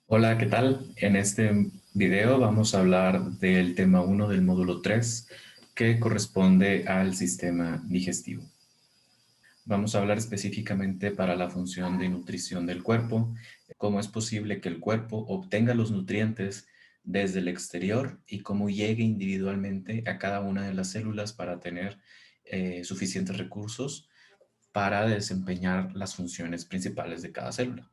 Hola, ¿qué tal? En este video vamos a hablar del tema uno del módulo 3, que corresponde al sistema digestivo. Vamos a hablar específicamente para la función de nutrición del cuerpo, cómo es posible que el cuerpo obtenga los nutrientes desde el exterior y cómo llegue individualmente a cada una de las células para tener suficientes recursos para desempeñar las funciones principales de cada célula.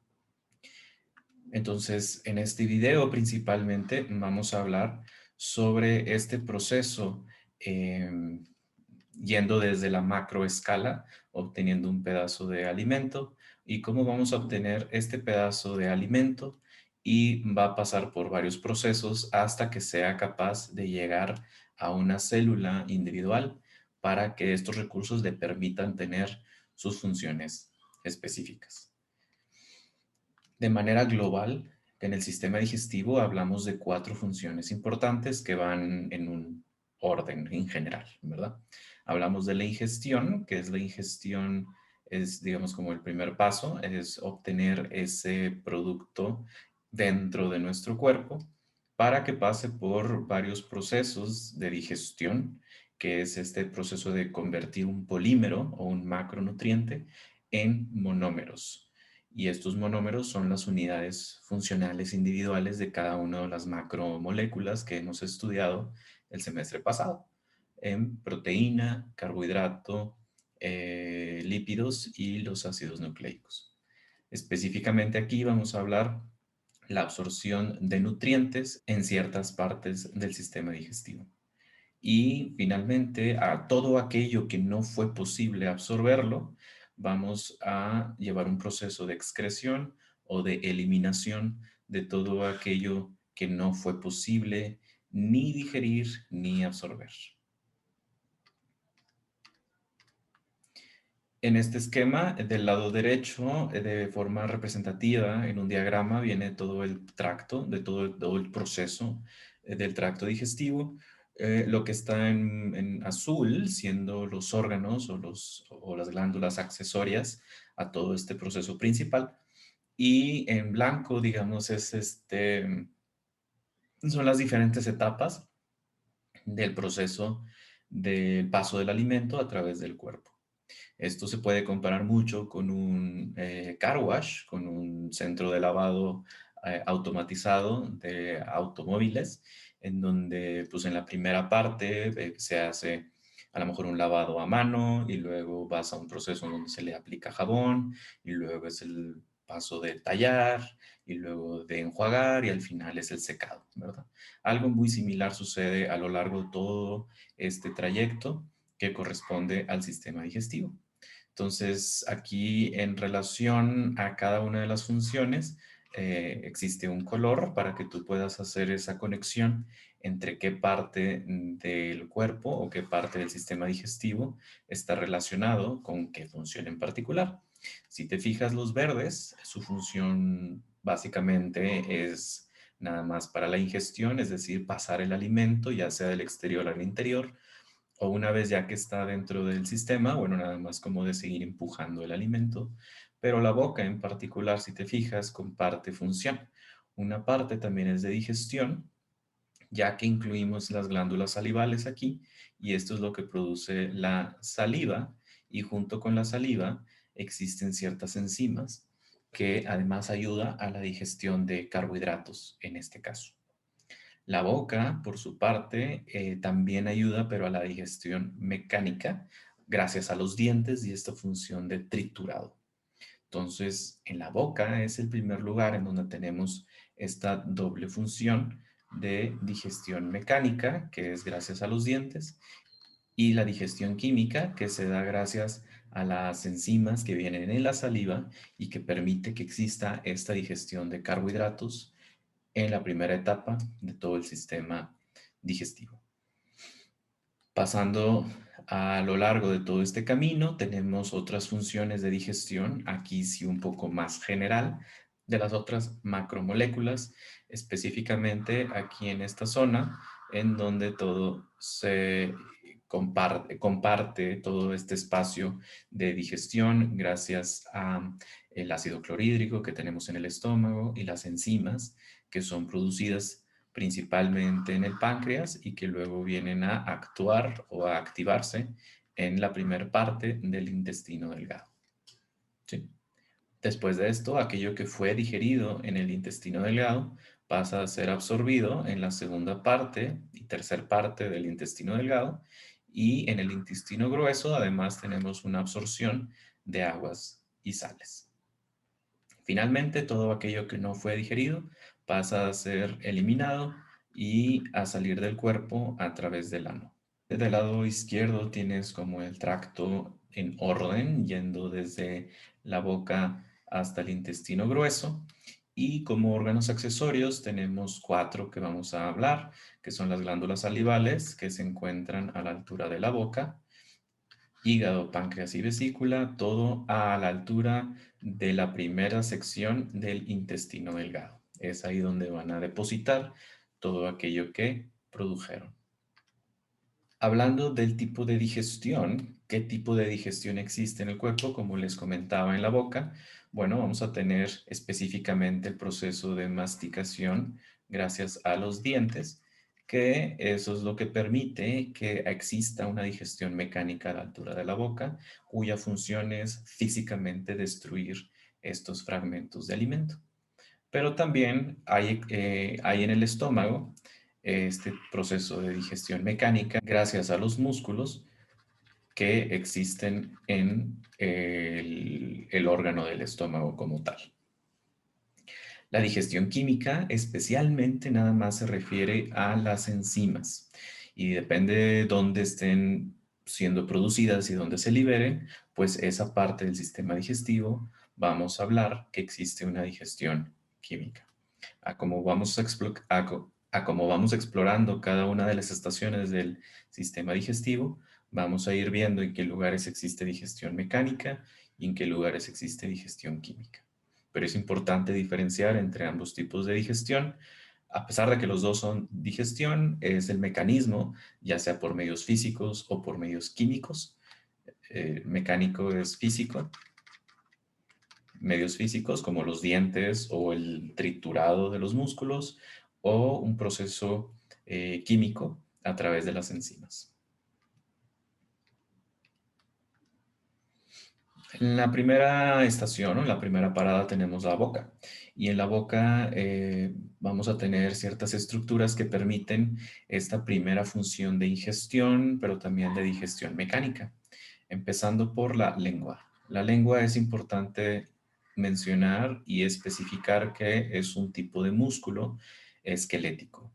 Entonces, en este video principalmente vamos a hablar sobre este proceso, yendo desde la macroescala, obteniendo un pedazo de alimento y cómo vamos a obtener este pedazo de alimento, y va a pasar por varios procesos hasta que sea capaz de llegar a una célula individual para que estos recursos le permitan tener sus funciones específicas. De manera global, en el sistema digestivo hablamos de cuatro funciones importantes que van en un orden en general, ¿verdad? Hablamos de la ingestión, que es la ingestión, es digamos como el primer paso, es obtener ese producto dentro de nuestro cuerpo para que pase por varios procesos de digestión, que es este proceso de convertir un polímero o un macronutriente en monómeros. Y estos monómeros son las unidades funcionales individuales de cada una de las macromoléculas que hemos estudiado el semestre pasado, en proteína, carbohidrato, lípidos y los ácidos nucleicos. Específicamente aquí vamos a hablar la absorción de nutrientes en ciertas partes del sistema digestivo. Y finalmente, a todo aquello que no fue posible absorberlo, vamos a llevar un proceso de excreción o de eliminación de todo aquello que no fue posible ni digerir ni absorber. En este esquema, del lado derecho, de forma representativa, en un diagrama, viene todo el tracto, de todo el proceso del tracto digestivo. Lo que está en azul, siendo los órganos o las glándulas accesorias a todo este proceso principal. Y en blanco, digamos, son las diferentes etapas del proceso del paso del alimento a través del cuerpo. Esto se puede comparar mucho con un car wash, con un centro de lavado automatizado de automóviles, en donde pues en la primera parte se hace a lo mejor un lavado a mano y luego vas a un proceso en donde se le aplica jabón y luego es el paso de tallar y luego de enjuagar y al final es el secado, ¿verdad? Algo muy similar sucede a lo largo de todo este trayecto que corresponde al sistema digestivo. Entonces, aquí en relación a cada una de las funciones, existe un color para que tú puedas hacer esa conexión entre qué parte del cuerpo o qué parte del sistema digestivo está relacionado con qué función en particular. Si te fijas, los verdes, su función básicamente es nada más para la ingestión, es decir, pasar el alimento ya sea del exterior al interior, o una vez ya que está dentro del sistema, bueno, nada más como de seguir empujando el alimento, pero la boca en particular, si te fijas, comparte función. Una parte también es de digestión, ya que incluimos las glándulas salivales aquí, y esto es lo que produce la saliva, y junto con la saliva existen ciertas enzimas que además ayuda a la digestión de carbohidratos en este caso. La boca, por su parte, también ayuda, pero a la digestión mecánica, gracias a los dientes y esta función de triturado. Entonces, en la boca es el primer lugar en donde tenemos esta doble función de digestión mecánica, que es gracias a los dientes, y la digestión química, que se da gracias a las enzimas que vienen en la saliva y que permite que exista esta digestión de carbohidratos en la primera etapa de todo el sistema digestivo. Pasando a lo largo de todo este camino, tenemos otras funciones de digestión, aquí sí un poco más general, de las otras macromoléculas, específicamente aquí en esta zona, en donde todo se comparte todo este espacio de digestión gracias a el ácido clorhídrico que tenemos en el estómago y las enzimas que son producidas principalmente en el páncreas y que luego vienen a actuar o a activarse en la primera parte del intestino delgado. ¿Sí? Después de esto, aquello que fue digerido en el intestino delgado pasa a ser absorbido en la segunda parte y tercera parte del intestino delgado, y en el intestino grueso además tenemos una absorción de aguas y sales. Finalmente, todo aquello que no fue digerido pasa a ser eliminado y a salir del cuerpo a través del ano. Del lado izquierdo tienes como el tracto en orden, yendo desde la boca hasta el intestino grueso. Y como órganos accesorios tenemos cuatro que vamos a hablar, que son las glándulas salivales, que se encuentran a la altura de la boca, hígado, páncreas y vesícula, todo a la altura de la primera sección del intestino delgado. Es ahí donde van a depositar todo aquello que produjeron. Hablando del tipo de digestión, ¿qué tipo de digestión existe en el cuerpo? Como les comentaba en la boca, bueno, vamos a tener específicamente el proceso de masticación gracias a los dientes, que eso es lo que permite que exista una digestión mecánica a la altura de la boca, cuya función es físicamente destruir estos fragmentos de alimento. Pero también hay en el estómago este proceso de digestión mecánica gracias a los músculos que existen en el órgano del estómago como tal. La digestión química especialmente nada más se refiere a las enzimas y depende de dónde estén siendo producidas y dónde se liberen, pues esa parte del sistema digestivo vamos a hablar que existe una digestión química. A cómo vamos explorando cada una de las estaciones del sistema digestivo, vamos a ir viendo en qué lugares existe digestión mecánica y en qué lugares existe digestión química. Pero es importante diferenciar entre ambos tipos de digestión. A pesar de que los dos son digestión, es el mecanismo, ya sea por medios físicos o por medios químicos. Mecánico es físico, medios físicos como los dientes o el triturado de los músculos, o un proceso químico a través de las enzimas. En la primera estación, o en la primera parada, tenemos la boca. Y en la boca vamos a tener ciertas estructuras que permiten esta primera función de ingestión, pero también de digestión mecánica. Empezando por la lengua. La lengua es importante mencionar y especificar que es un tipo de músculo esquelético.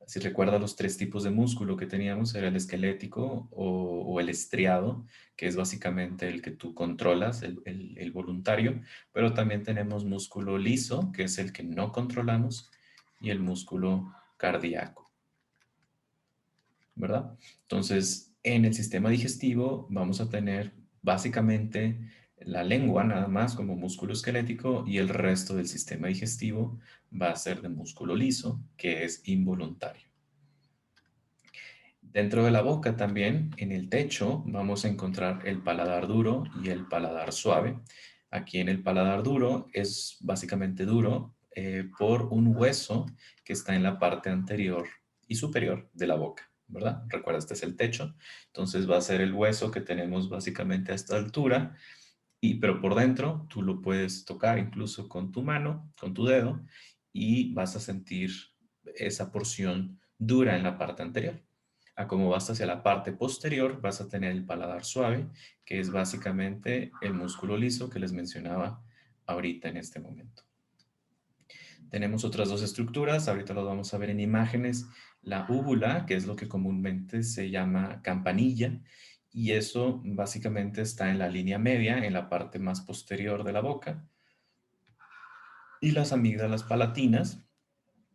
Si recuerda los tres tipos de músculo que teníamos, era el esquelético o el estriado, que es básicamente el que tú controlas, el voluntario, pero también tenemos músculo liso, que es el que no controlamos, y el músculo cardíaco, ¿verdad? Entonces, en el sistema digestivo vamos a tener básicamente la lengua nada más como músculo esquelético, y el resto del sistema digestivo va a ser de músculo liso, que es involuntario. Dentro de la boca también, en el techo, vamos a encontrar el paladar duro y el paladar suave. Aquí en el paladar duro es básicamente duro por un hueso que está en la parte anterior y superior de la boca, ¿verdad? Recuerda, este es el techo. Entonces va a ser el hueso que tenemos básicamente a esta altura, pero por dentro tú lo puedes tocar incluso con tu mano, con tu dedo, y vas a sentir esa porción dura en la parte anterior. A como vas hacia la parte posterior, vas a tener el paladar suave, que es básicamente el músculo liso que les mencionaba ahorita en este momento. Tenemos otras dos estructuras, ahorita las vamos a ver en imágenes. La úvula, que es lo que comúnmente se llama campanilla, y eso básicamente está en la línea media, en la parte más posterior de la boca. Y las amígdalas palatinas,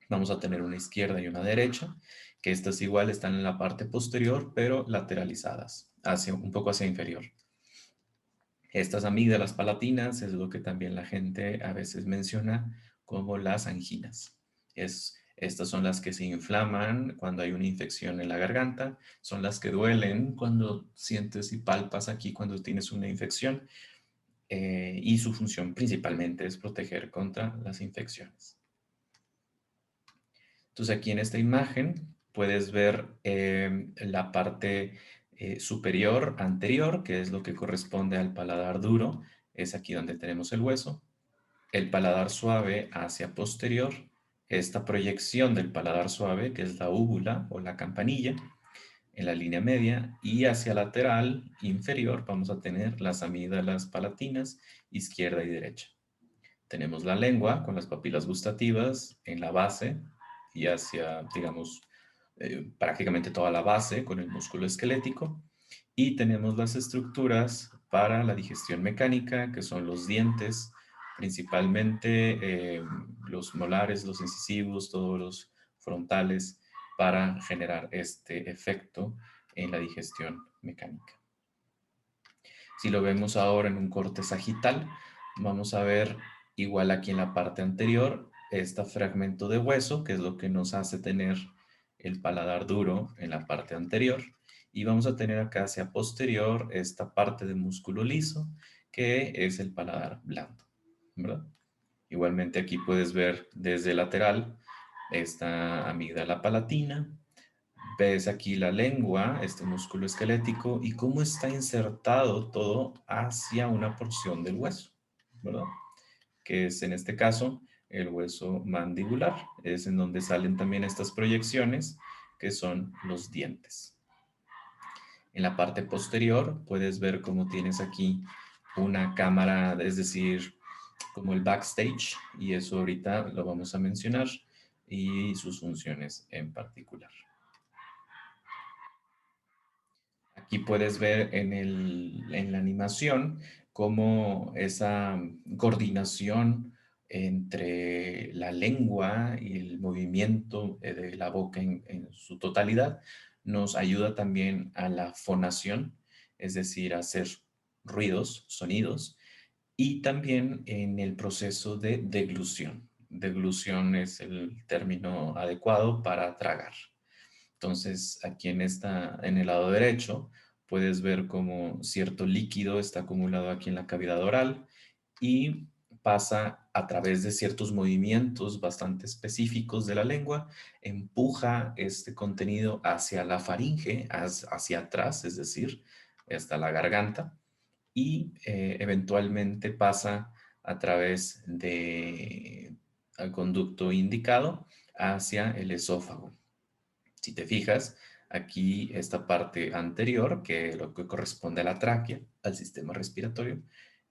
vamos a tener una izquierda y una derecha, que estas igual están en la parte posterior, pero lateralizadas, un poco hacia inferior. Estas amígdalas palatinas es lo que también la gente a veces menciona como las anginas. Estas son las que se inflaman cuando hay una infección en la garganta, son las que duelen cuando sientes y palpas aquí cuando tienes una infección. y su función principalmente es proteger contra las infecciones. Entonces aquí en esta imagen puedes ver la parte superior anterior, que es lo que corresponde al paladar duro, es aquí donde tenemos el hueso. El paladar suave hacia posterior, esta proyección del paladar suave, que es la úvula o la campanilla, en la línea media, y hacia lateral inferior vamos a tener las amígdalas palatinas, izquierda y derecha. Tenemos la lengua con las papilas gustativas en la base y hacia, digamos, prácticamente toda la base con el músculo esquelético. Y tenemos las estructuras para la digestión mecánica, que son los dientes, principalmente los molares, los incisivos, todos los frontales, para generar este efecto en la digestión mecánica. Si lo vemos ahora en un corte sagital, vamos a ver igual aquí en la parte anterior este fragmento de hueso, que es lo que nos hace tener el paladar duro en la parte anterior. Y vamos a tener acá hacia posterior esta parte de músculo liso, que es el paladar blando, ¿verdad? Igualmente aquí puedes ver desde lateral esta amígdala palatina. Ves aquí la lengua, este músculo esquelético y cómo está insertado todo hacia una porción del hueso, ¿verdad? Que es en este caso el hueso mandibular. Es en donde salen también estas proyecciones que son los dientes. En la parte posterior puedes ver cómo tienes aquí una cámara, es decir, como el backstage, y eso ahorita lo vamos a mencionar, y sus funciones en particular. Aquí puedes ver en la animación cómo esa coordinación entre la lengua y el movimiento de la boca en su totalidad nos ayuda también a la fonación, es decir, a hacer ruidos, sonidos, y también en el proceso de deglución. Deglución es el término adecuado para tragar. Entonces, aquí en el lado derecho, puedes ver cómo cierto líquido está acumulado aquí en la cavidad oral y pasa a través de ciertos movimientos bastante específicos de la lengua, empuja este contenido hacia la faringe, hacia atrás, es decir, hasta la garganta, y eventualmente pasa a través del conducto indicado hacia el esófago. Si te fijas, aquí esta parte anterior, que lo que corresponde a la tráquea, al sistema respiratorio,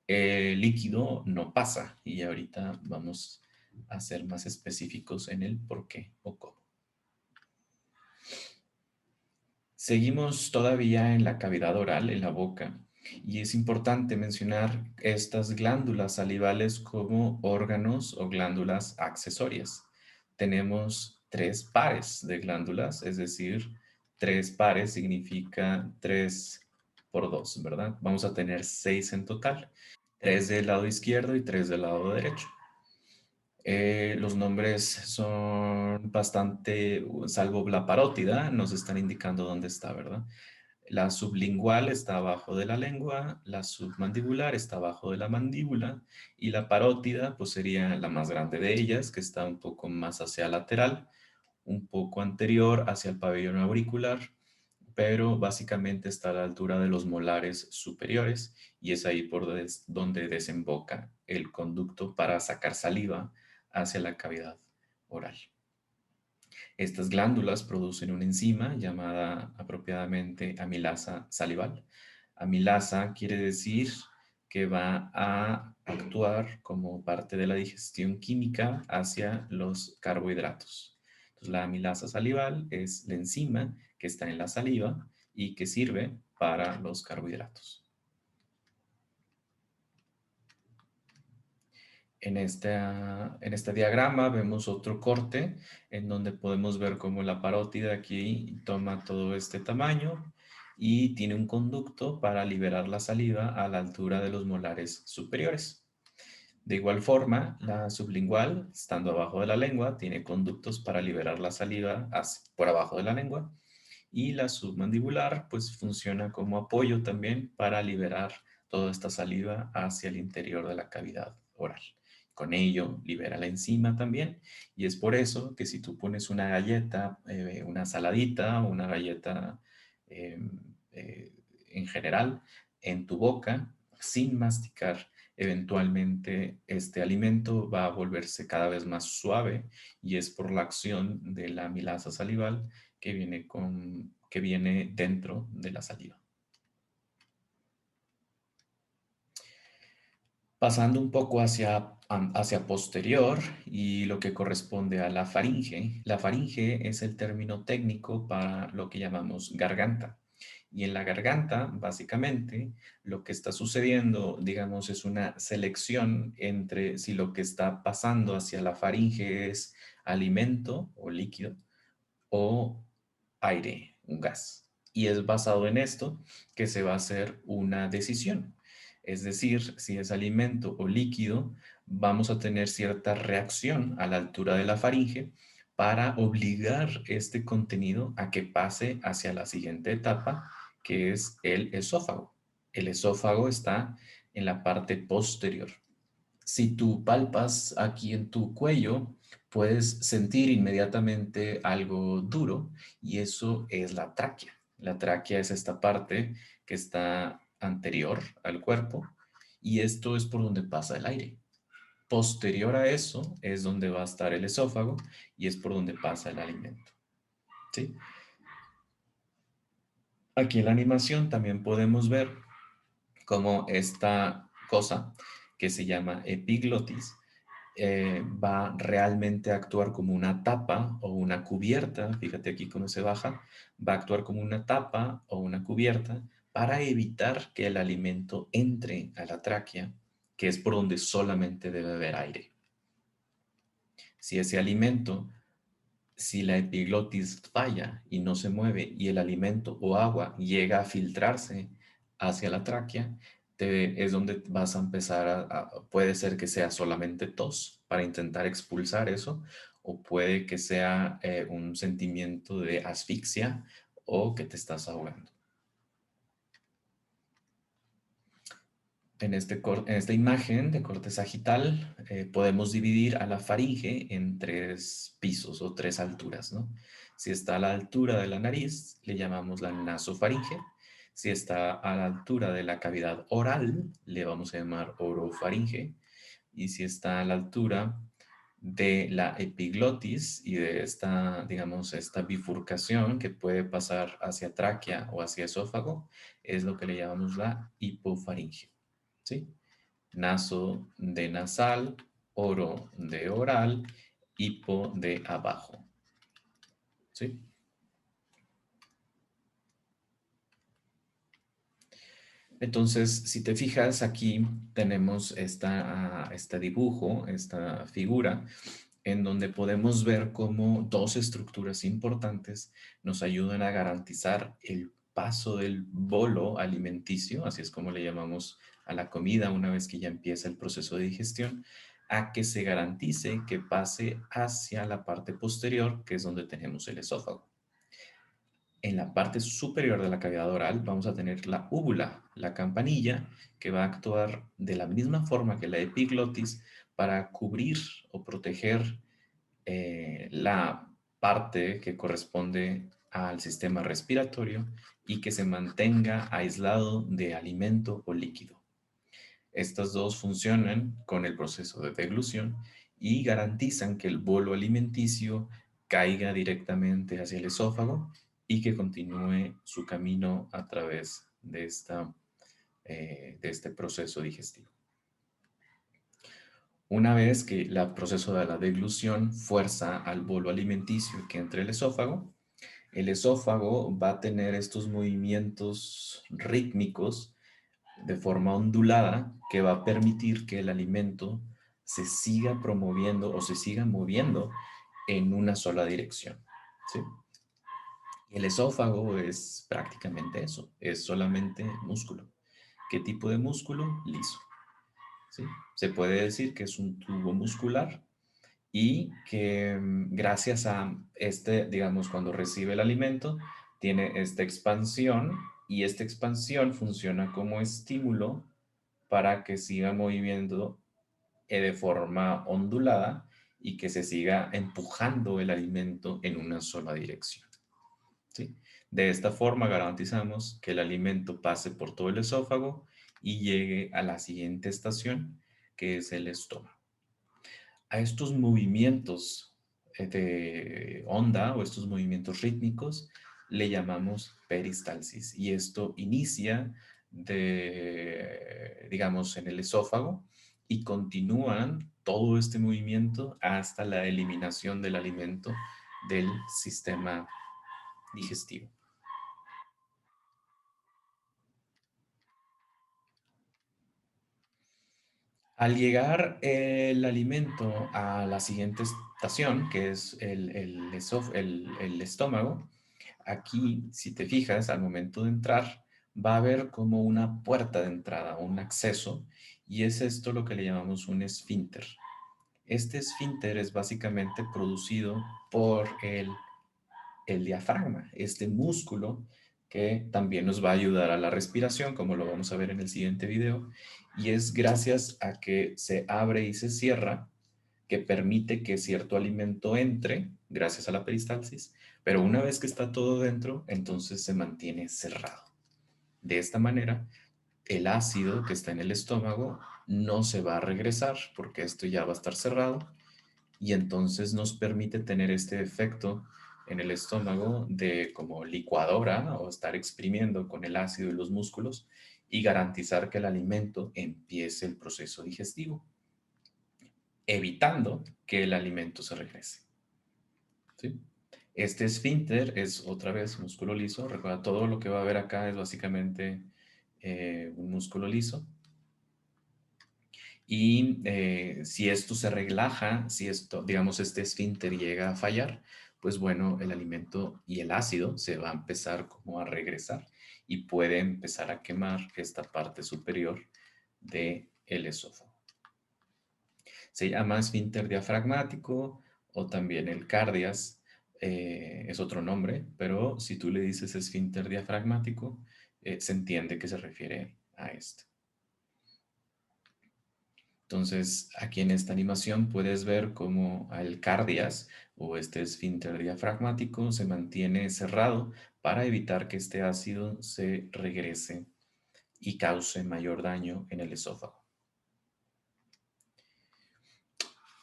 el líquido no pasa y ahorita vamos a ser más específicos en el por qué o cómo. Seguimos todavía en la cavidad oral, en la boca, y es importante mencionar estas glándulas salivales como órganos o glándulas accesorias. Tenemos tres pares de glándulas, es decir, tres pares significa 3 por 2, ¿verdad? Vamos a tener 6 en total, 3 del lado izquierdo y 3 del lado derecho. Los nombres son bastante, salvo la parótida, nos están indicando dónde está, ¿verdad? La sublingual está abajo de la lengua, la submandibular está abajo de la mandíbula y la parótida pues sería la más grande de ellas, que está un poco más hacia lateral, un poco anterior hacia el pabellón auricular, pero básicamente está a la altura de los molares superiores y es ahí por donde desemboca el conducto para sacar saliva hacia la cavidad oral. Estas glándulas producen una enzima llamada apropiadamente amilasa salival. Amilasa quiere decir que va a actuar como parte de la digestión química hacia los carbohidratos. Entonces, la amilasa salival es la enzima que está en la saliva y que sirve para los carbohidratos. En este diagrama vemos otro corte en donde podemos ver cómo la parótida aquí toma todo este tamaño y tiene un conducto para liberar la saliva a la altura de los molares superiores. De igual forma, la sublingual, estando abajo de la lengua, tiene conductos para liberar la saliva por abajo de la lengua y la submandibular pues funciona como apoyo también para liberar toda esta saliva hacia el interior de la cavidad oral. Con ello libera la enzima también y es por eso que si tú pones una galleta, una saladita, una galleta eh, eh, en general en tu boca sin masticar, eventualmente este alimento va a volverse cada vez más suave y es por la acción de la amilasa salival que viene dentro de la saliva. Pasando un poco hacia posterior y lo que corresponde a la faringe. La faringe es el término técnico para lo que llamamos garganta. Y en la garganta, básicamente, lo que está sucediendo, digamos, es una selección entre si lo que está pasando hacia la faringe es alimento o líquido o aire, un gas. Y es basado en esto que se va a hacer una decisión. Es decir, si es alimento o líquido, vamos a tener cierta reacción a la altura de la faringe para obligar este contenido a que pase hacia la siguiente etapa, que es el esófago. El esófago está en la parte posterior. Si tú palpas aquí en tu cuello, puedes sentir inmediatamente algo duro y eso es la tráquea. La tráquea es esta parte que está anterior al cuerpo y esto es por donde pasa el aire. Posterior a eso es donde va a estar el esófago y es por donde pasa el alimento. ¿Sí? Aquí en la animación también podemos ver cómo esta cosa que se llama epiglotis va realmente a actuar como una tapa o una cubierta, fíjate aquí cómo se baja, va a actuar como una tapa o una cubierta para evitar que el alimento entre a la tráquea, que es por donde solamente debe haber aire. Si ese alimento, si la epiglotis falla y no se mueve y el alimento o agua llega a filtrarse hacia la tráquea, es donde vas a empezar puede ser que sea solamente tos para intentar expulsar eso, o puede que sea un sentimiento de asfixia o que te estás ahogando. En esta imagen de corte sagital podemos dividir a la faringe en tres pisos o tres alturas, ¿no? Si está a la altura de la nariz, le llamamos la nasofaringe. Si está a la altura de la cavidad oral, le vamos a llamar orofaringe. Y si está a la altura de la epiglotis y de esta, digamos, esta bifurcación que puede pasar hacia tráquea o hacia esófago, es lo que le llamamos la hipofaringe. ¿Sí? Naso de nasal, oro de oral, hipo de abajo. ¿Sí? Entonces, si te fijas, aquí tenemos este dibujo, esta figura, en donde podemos ver cómo dos estructuras importantes nos ayudan a garantizar el paso del bolo alimenticio, así es como le llamamos a la comida una vez que ya empieza el proceso de digestión, a que se garantice que pase hacia la parte posterior, que es donde tenemos el esófago. En la parte superior de la cavidad oral vamos a tener la úvula, la campanilla, que va a actuar de la misma forma que la epiglotis para cubrir o proteger la parte que corresponde al sistema respiratorio y que se mantenga aislado de alimento o líquido. Estas dos funcionan con el proceso de deglución y garantizan que el bolo alimenticio caiga directamente hacia el esófago y que continúe su camino a través de este proceso digestivo. Una vez que el proceso de la deglución fuerza al bolo alimenticio que entre el esófago va a tener estos movimientos rítmicos de forma ondulada que va a permitir que el alimento se siga promoviendo o se siga moviendo en una sola dirección. ¿Sí? El esófago es prácticamente eso, es solamente músculo. ¿Qué tipo de músculo? Liso. ¿Sí? Se puede decir que es un tubo muscular y que gracias a este, digamos, cuando recibe el alimento, tiene esta expansión y esta expansión funciona como estímulo para que siga moviendo de forma ondulada y que se siga empujando el alimento en una sola dirección. ¿Sí? De esta forma garantizamos que el alimento pase por todo el esófago y llegue a la siguiente estación, que es el estómago. A estos movimientos de onda o estos movimientos rítmicos le llamamos peristalsis y esto inicia digamos, en el esófago y continúan todo este movimiento hasta la eliminación del alimento del sistema digestivo. Al llegar el alimento a la siguiente estación, que es el estómago, aquí, si te fijas, al momento de entrar, va a haber como una puerta de entrada, un acceso, y es esto lo que le llamamos un esfínter. Este esfínter es básicamente producido por el diafragma, este músculo que también nos va a ayudar a la respiración, como lo vamos a ver en el siguiente video, y es gracias a que se abre y se cierra que permite que cierto alimento entre, gracias a la peristalsis, pero una vez que está todo dentro, entonces se mantiene cerrado. De esta manera, el ácido que está en el estómago no se va a regresar porque esto ya va a estar cerrado y entonces nos permite tener este efecto en el estómago de como licuadora o estar exprimiendo con el ácido y los músculos y garantizar que el alimento empiece el proceso digestivo, evitando que el alimento se regrese. ¿Sí? Este esfínter es otra vez músculo liso. Recuerda, todo lo que va a ver acá es básicamente un músculo liso. Y si esto se relaja, si esto, digamos, este esfínter llega a fallar, pues bueno, el alimento y el ácido se va a empezar como a regresar y puede empezar a quemar esta parte superior del esófago. Se llama esfínter diafragmático o también el cardias, es otro nombre, pero si tú le dices esfínter diafragmático, se entiende que se refiere a este. Entonces, aquí en esta animación puedes ver cómo el cardias o este esfínter diafragmático se mantiene cerrado para evitar que este ácido se regrese y cause mayor daño en el esófago.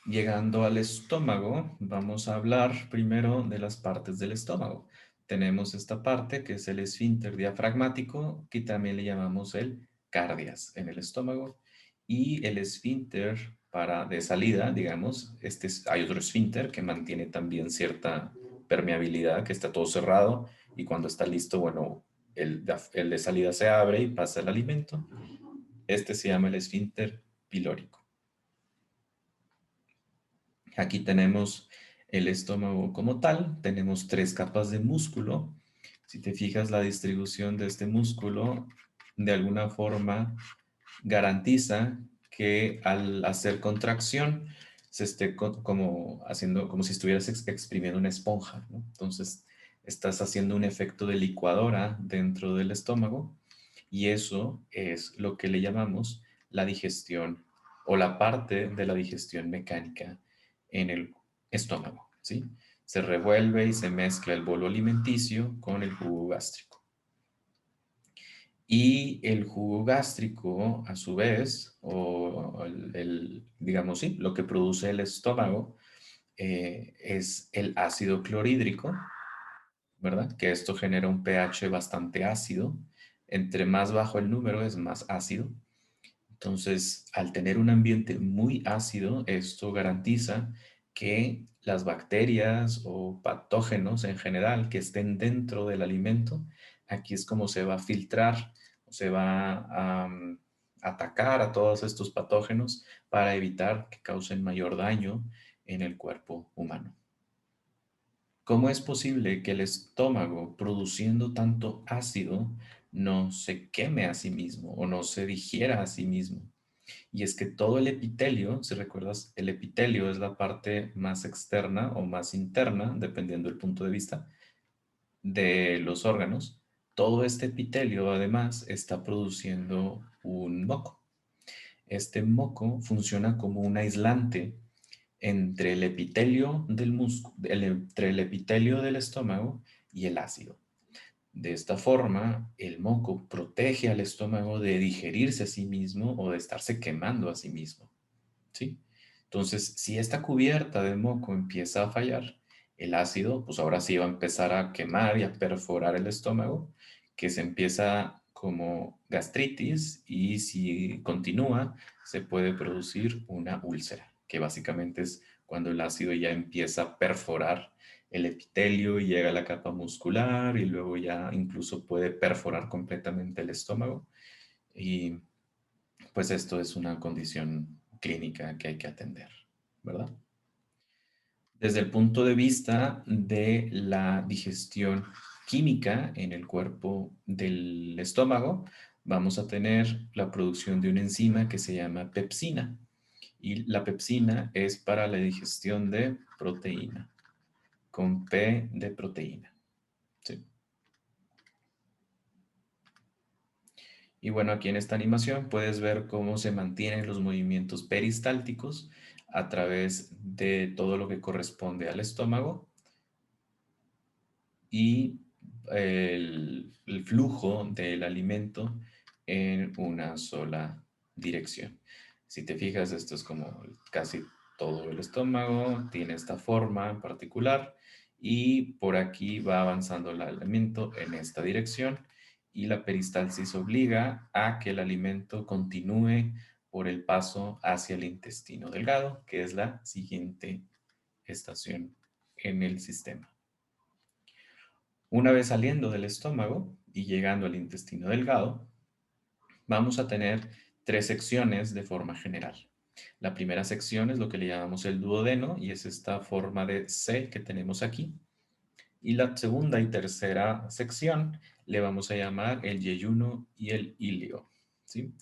Llegando al estómago, vamos a hablar primero de las partes del estómago. Tenemos esta parte que es el esfínter diafragmático, que también le llamamos el cardias en el estómago, y el esfínter de salida, digamos, hay otro esfínter que mantiene también cierta permeabilidad, que está todo cerrado, y cuando está listo, bueno, el de salida se abre y pasa el alimento. Este se llama el esfínter pilórico. Aquí tenemos el estómago como tal, tenemos 3 capas de músculo. Si te fijas, la distribución de este músculo de alguna forma garantiza que al hacer contracción se esté como haciendo, como si estuvieras exprimiendo una esponja, ¿no? Entonces, estás haciendo un efecto de licuadora dentro del estómago y eso es lo que le llamamos la digestión o la parte de la digestión mecánica en el estómago, ¿sí? Se revuelve y se mezcla el bolo alimenticio con el jugo gástrico. Y el jugo gástrico, a su vez, o digamos, sí, lo que produce el estómago es el ácido clorhídrico, ¿verdad? Que esto genera un pH bastante ácido. Entre más bajo el número es más ácido. Entonces, al tener un ambiente muy ácido, esto garantiza que las bacterias o patógenos en general que estén dentro del alimento, aquí es como se va a filtrar, se va a atacar a todos estos patógenos para evitar que causen mayor daño en el cuerpo humano. ¿Cómo es posible que el estómago, produciendo tanto ácido, no se queme a sí mismo o no se digiera a sí mismo? Y es que todo el epitelio, si recuerdas, el epitelio es la parte más externa o más interna, dependiendo del punto de vista, de los órganos. Todo este epitelio además está produciendo un moco. Este moco funciona como un aislante entre el epitelio del entre el epitelio del estómago y el ácido. De esta forma, el moco protege al estómago de digerirse a sí mismo o de estarse quemando a sí mismo, ¿sí? Entonces, si esta cubierta de moco empieza a fallar, el ácido, pues ahora sí va a empezar a quemar y a perforar el estómago, que se empieza como gastritis y si continúa, se puede producir una úlcera, que básicamente es cuando el ácido ya empieza a perforar el epitelio y llega a la capa muscular y luego ya incluso puede perforar completamente el estómago. Y pues esto es una condición clínica que hay que atender, ¿verdad? Desde el punto de vista de la digestión química en el cuerpo del estómago, vamos a tener la producción de una enzima que se llama pepsina. Y la pepsina es para la digestión de proteína, con P de proteína. ¿Sí? Y bueno, aquí en esta animación puedes ver cómo se mantienen los movimientos peristálticos a través de todo lo que corresponde al estómago y el flujo del alimento en una sola dirección. Si te fijas, esto es como casi todo el estómago, tiene esta forma en particular y por aquí va avanzando el alimento en esta dirección y la peristalsis obliga a que el alimento continúe por el paso hacia el intestino delgado, que es la siguiente estación en el sistema. Una vez saliendo del estómago y llegando al intestino delgado, vamos a tener tres secciones de forma general. La primera sección es lo que le llamamos el duodeno y es esta forma de C que tenemos aquí. Y la segunda y tercera sección le vamos a llamar el yeyuno y el ilio, ¿sí?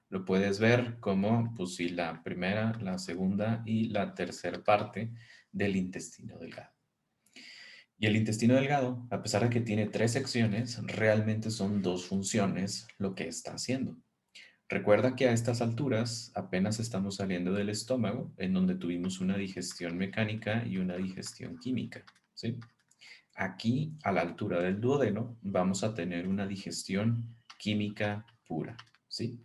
Lo puedes ver como, pues sí, la primera, la segunda y la tercera parte del intestino delgado. Y el intestino delgado, a pesar de que tiene tres secciones, realmente son dos funciones lo que está haciendo. Recuerda que a estas alturas apenas estamos saliendo del estómago, en donde tuvimos una digestión mecánica y una digestión química, ¿sí? Aquí, a la altura del duodeno, vamos a tener una digestión química pura, ¿sí?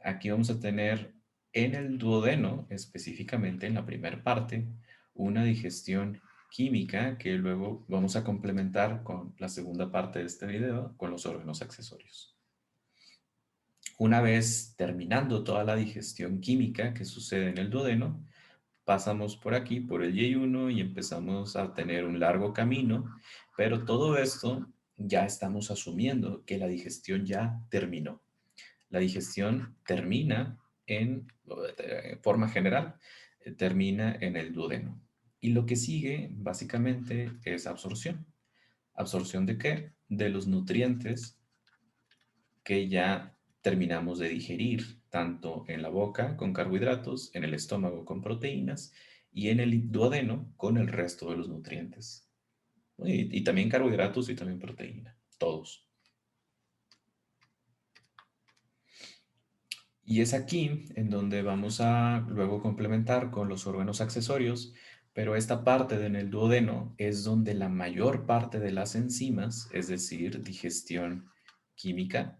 Aquí vamos a tener en el duodeno, específicamente en la primera parte, una digestión química que luego vamos a complementar con la segunda parte de este video, con los órganos accesorios. Una vez terminando toda la digestión química que sucede en el duodeno, pasamos por aquí, por el Y1 y empezamos a tener un largo camino, pero todo esto ya estamos asumiendo que la digestión ya terminó. La digestión termina en forma general, termina en el duodeno. Y lo que sigue básicamente es absorción. ¿Absorción de qué? De los nutrientes que ya terminamos de digerir, tanto en la boca con carbohidratos, en el estómago con proteínas y en el duodeno con el resto de los nutrientes. Y también carbohidratos y también proteína, todos. Y es aquí en donde vamos a luego complementar con los órganos accesorios, pero esta parte en el duodeno es donde la mayor parte de las enzimas, es decir, digestión química,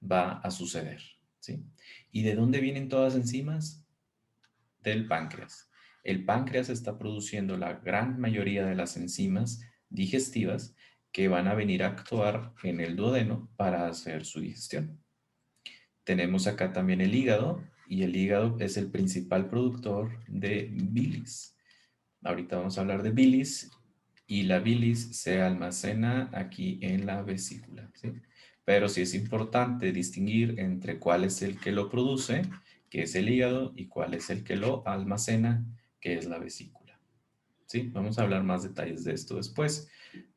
va a suceder, ¿sí? ¿Y de dónde vienen todas las enzimas? Del páncreas. El páncreas está produciendo la gran mayoría de las enzimas digestivas que van a venir a actuar en el duodeno para hacer su digestión. Tenemos acá también el hígado y el hígado es el principal productor de bilis. Ahorita vamos a hablar de bilis y la bilis se almacena aquí en la vesícula, ¿sí? Pero sí es importante distinguir entre cuál es el que lo produce, que es el hígado, y cuál es el que lo almacena, que es la vesícula, ¿sí? Vamos a hablar más detalles de esto después,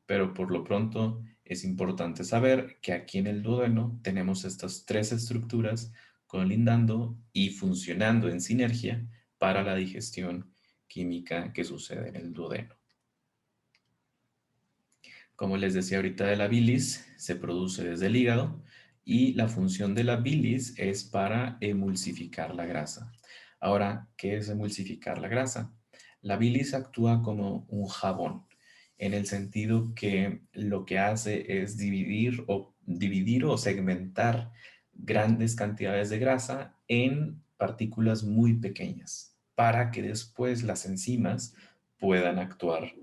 pero por lo pronto es importante saber que aquí en el duodeno tenemos estas tres estructuras colindando y funcionando en sinergia para la digestión química que sucede en el duodeno. Como les decía ahorita de la bilis, se produce desde el hígado Y la función de la bilis es para emulsificar la grasa. Ahora, ¿qué es emulsificar la grasa? La bilis actúa como un jabón, en el sentido que lo que hace es dividir o segmentar grandes cantidades de grasa en partículas muy pequeñas para que después las enzimas puedan actuar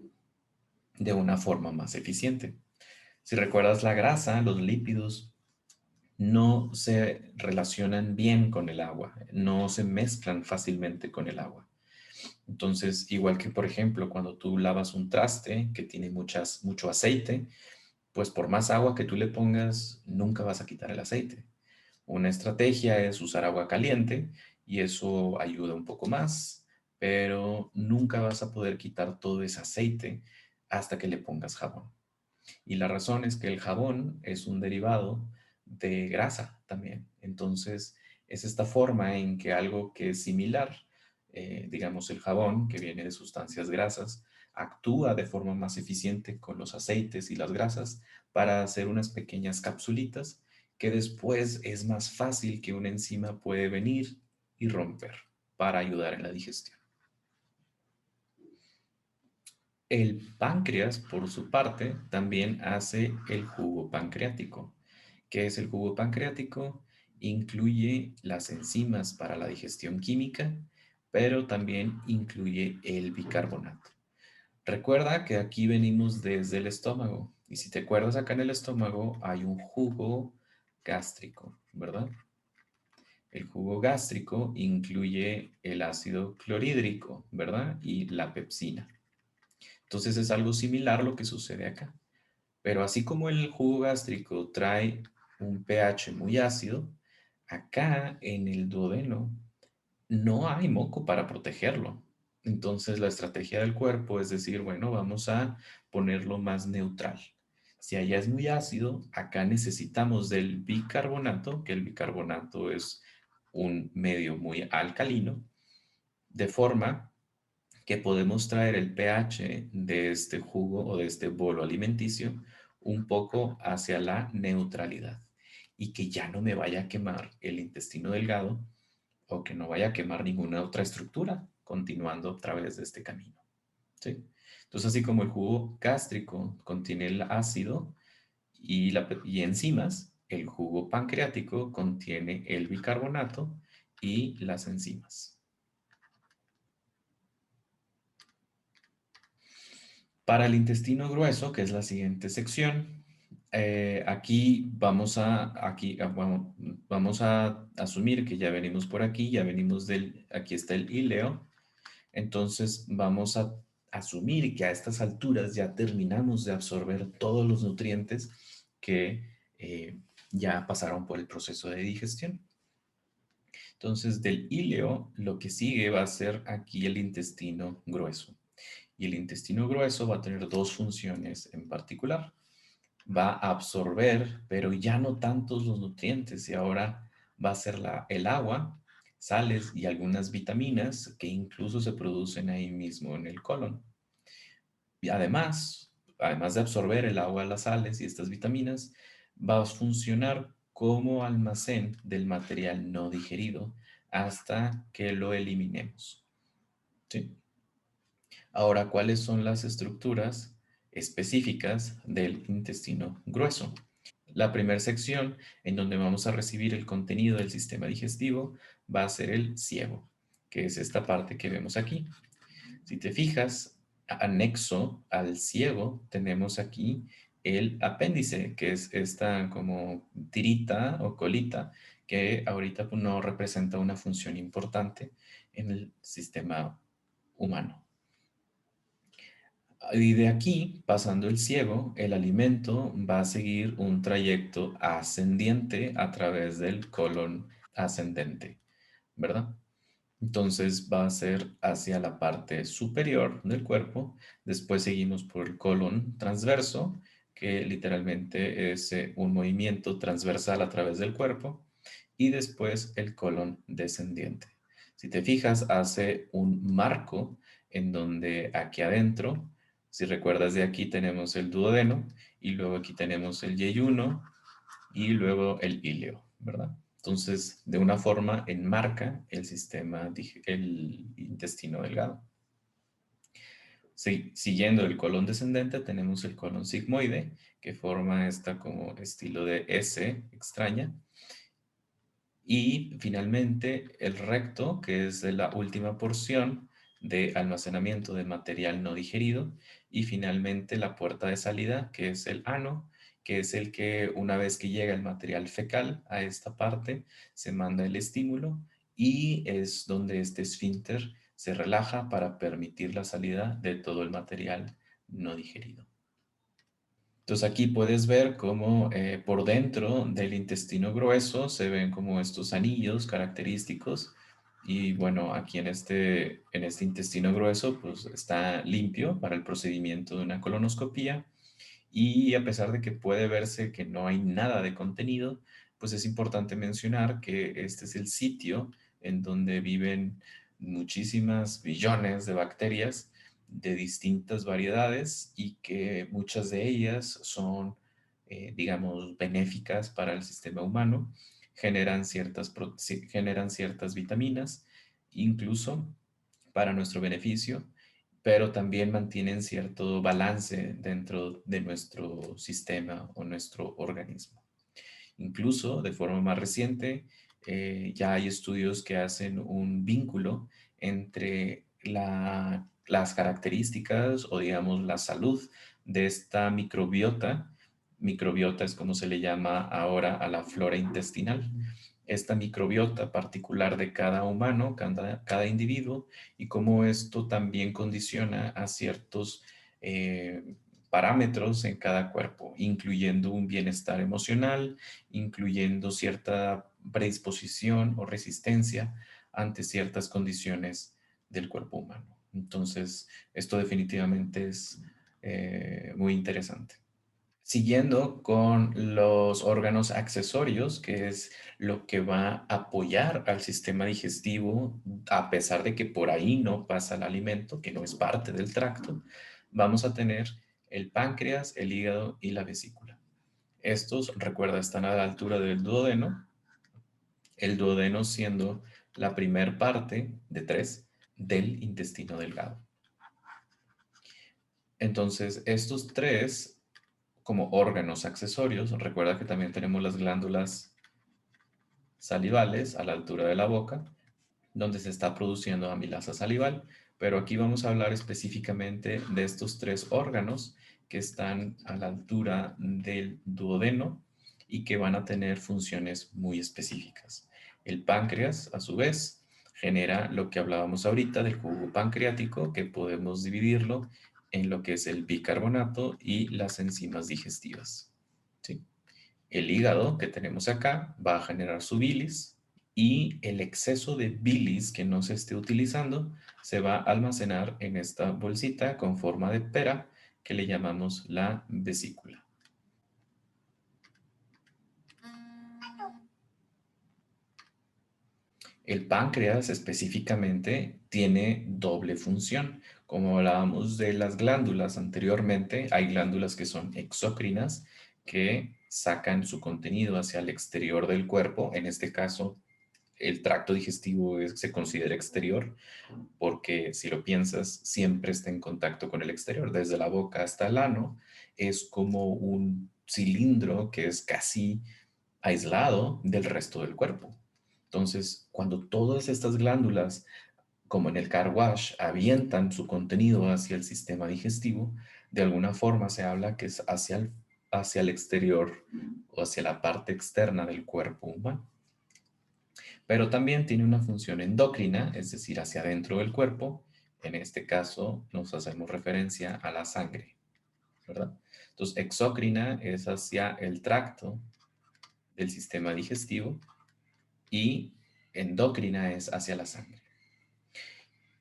de una forma más eficiente. Si recuerdas la grasa, los lípidos no se relacionan bien con el agua, no se mezclan fácilmente con el agua. Entonces, igual que por ejemplo, cuando tú lavas un traste que tiene mucho aceite, pues por más agua que tú le pongas, nunca vas a quitar el aceite. Una estrategia es usar agua caliente y eso ayuda un poco más, pero nunca vas a poder quitar todo ese aceite hasta que le pongas jabón. Y la razón es que el jabón es un derivado de grasa también. Entonces, es esta forma en que algo que es similar, digamos el jabón, que viene de sustancias grasas, actúa de forma más eficiente con los aceites y las grasas para hacer unas pequeñas capsulitas que después es más fácil que una enzima puede venir y romper para ayudar en la digestión. El páncreas, por su parte, también hace el jugo pancreático. ¿Qué es el jugo pancreático? Incluye las enzimas para la digestión química, pero también incluye el bicarbonato. Recuerda que aquí venimos desde el estómago y si te acuerdas acá en el estómago hay un jugo gástrico, ¿verdad? El jugo gástrico incluye el ácido clorhídrico, ¿verdad? Y la pepsina. Entonces es algo similar lo que sucede acá. Pero así como el jugo gástrico trae un pH muy ácido, acá en el duodeno no hay moco para protegerlo. Entonces la estrategia del cuerpo es decir, bueno, vamos a ponerlo más neutral. Si allá es muy ácido, acá necesitamos del bicarbonato, que el bicarbonato es un medio muy alcalino, de forma que podemos traer el pH de este jugo o de este bolo alimenticio un poco hacia la neutralidad y que ya no me vaya a quemar el intestino delgado o que no vaya a quemar ninguna otra estructura continuando a través de este camino. ¿Sí? Entonces, así como el jugo gástrico contiene el ácido y enzimas, el jugo pancreático contiene el bicarbonato y las enzimas. Para el intestino grueso, que es la siguiente sección, bueno, vamos a asumir que ya venimos por aquí, ya venimos aquí está el íleo, entonces vamos a asumir que a estas alturas ya terminamos de absorber todos los nutrientes que ya pasaron por el proceso de digestión. Entonces del íleo lo que sigue va a ser aquí el intestino grueso. Y el intestino grueso va a tener dos funciones en particular. Va a absorber, pero ya no tantos los nutrientes, y ahora va a ser el agua, sales y algunas vitaminas que incluso se producen ahí mismo en el colon. Y además de absorber el agua, las sales y estas vitaminas, va a funcionar como almacén del material no digerido hasta que lo eliminemos. ¿Sí? Ahora, ¿cuáles son las estructuras específicas del intestino grueso? La primera sección en donde vamos a recibir el contenido del sistema digestivo va a ser el ciego, que es esta parte que vemos aquí. Si te fijas, anexo al ciego tenemos aquí el apéndice, que es esta como tirita o colita que ahorita pues, no representa una función importante en el sistema humano. Y de aquí, pasando el ciego, el alimento va a seguir un trayecto ascendiente a través del colon ascendente, ¿verdad? Entonces va a ser hacia la parte superior del cuerpo, después seguimos por el colon transverso, que literalmente es un movimiento transversal a través del cuerpo, y después el colon descendiente. Si te fijas, hace un marco en donde aquí adentro, si recuerdas de aquí tenemos el duodeno y luego aquí tenemos el yeyuno y luego el íleo, ¿verdad? Entonces, de una forma enmarca el el intestino delgado. Siguiendo el colon descendente, tenemos el colon sigmoide, que forma esta como estilo de S extraña. Y finalmente el recto, que es de la última porción de almacenamiento de material no digerido. Y finalmente la puerta de salida, que es el ano, que es el que una vez que llega el material fecal a esta parte, se manda el estímulo y es donde este esfínter se relaja para permitir la salida de todo el material no digerido. Entonces aquí puedes ver cómo por dentro del intestino grueso se ven como estos anillos característicos y bueno, aquí en este intestino grueso pues está limpio para el procedimiento de una colonoscopía y a pesar de que puede verse que no hay nada de contenido, pues es importante mencionar que este es el sitio en donde viven muchísimas billones de bacterias de distintas variedades y que muchas de ellas son, digamos, benéficas para el sistema humano, generan ciertas vitaminas, incluso para nuestro beneficio, pero también mantienen cierto balance dentro de nuestro sistema o nuestro organismo. Incluso de forma más reciente, ya hay estudios que hacen un vínculo entre las características o digamos la salud de esta microbiota. Microbiota es como se le llama ahora a la flora intestinal. Esta microbiota particular de cada humano, cada individuo, y cómo esto también condiciona a ciertos parámetros en cada cuerpo, incluyendo un bienestar emocional, incluyendo cierta predisposición o resistencia ante ciertas condiciones del cuerpo humano. Entonces, esto definitivamente es muy interesante. Siguiendo con los órganos accesorios, que es lo que va a apoyar al sistema digestivo, a pesar de que por ahí no pasa el alimento, que no es parte del tracto, vamos a tener el páncreas, el hígado y la vesícula. Estos, recuerda, están a la altura del duodeno, el duodeno siendo la primer parte de tres del intestino delgado. Entonces, estos tres como órganos accesorios, recuerda que también tenemos las glándulas salivales a la altura de la boca, donde se está produciendo amilasa salival, pero aquí vamos a hablar específicamente de estos tres órganos que están a la altura del duodeno y que van a tener funciones muy específicas. El páncreas, a su vez, genera lo que hablábamos ahorita del jugo pancreático, que podemos dividirlo en lo que es el bicarbonato y las enzimas digestivas. ¿Sí? El hígado que tenemos acá va a generar su bilis y el exceso de bilis que no se esté utilizando se va a almacenar en esta bolsita con forma de pera que le llamamos la vesícula. El páncreas específicamente tiene doble función. Como hablábamos de las glándulas anteriormente, hay glándulas que son exócrinas que sacan su contenido hacia el exterior del cuerpo. En este caso, el tracto digestivo se considera exterior porque si lo piensas, siempre está en contacto con el exterior, desde la boca hasta el ano. Es como un cilindro que es casi aislado del resto del cuerpo. Entonces, cuando todas estas glándulas, como en el car wash, avientan su contenido hacia el sistema digestivo, de alguna forma se habla que es hacia el exterior o hacia la parte externa del cuerpo humano. Pero también tiene una función endocrina, es decir, hacia adentro del cuerpo. En este caso nos hacemos referencia a la sangre, ¿verdad? Entonces, exócrina es hacia el tracto del sistema digestivo y endocrina es hacia la sangre.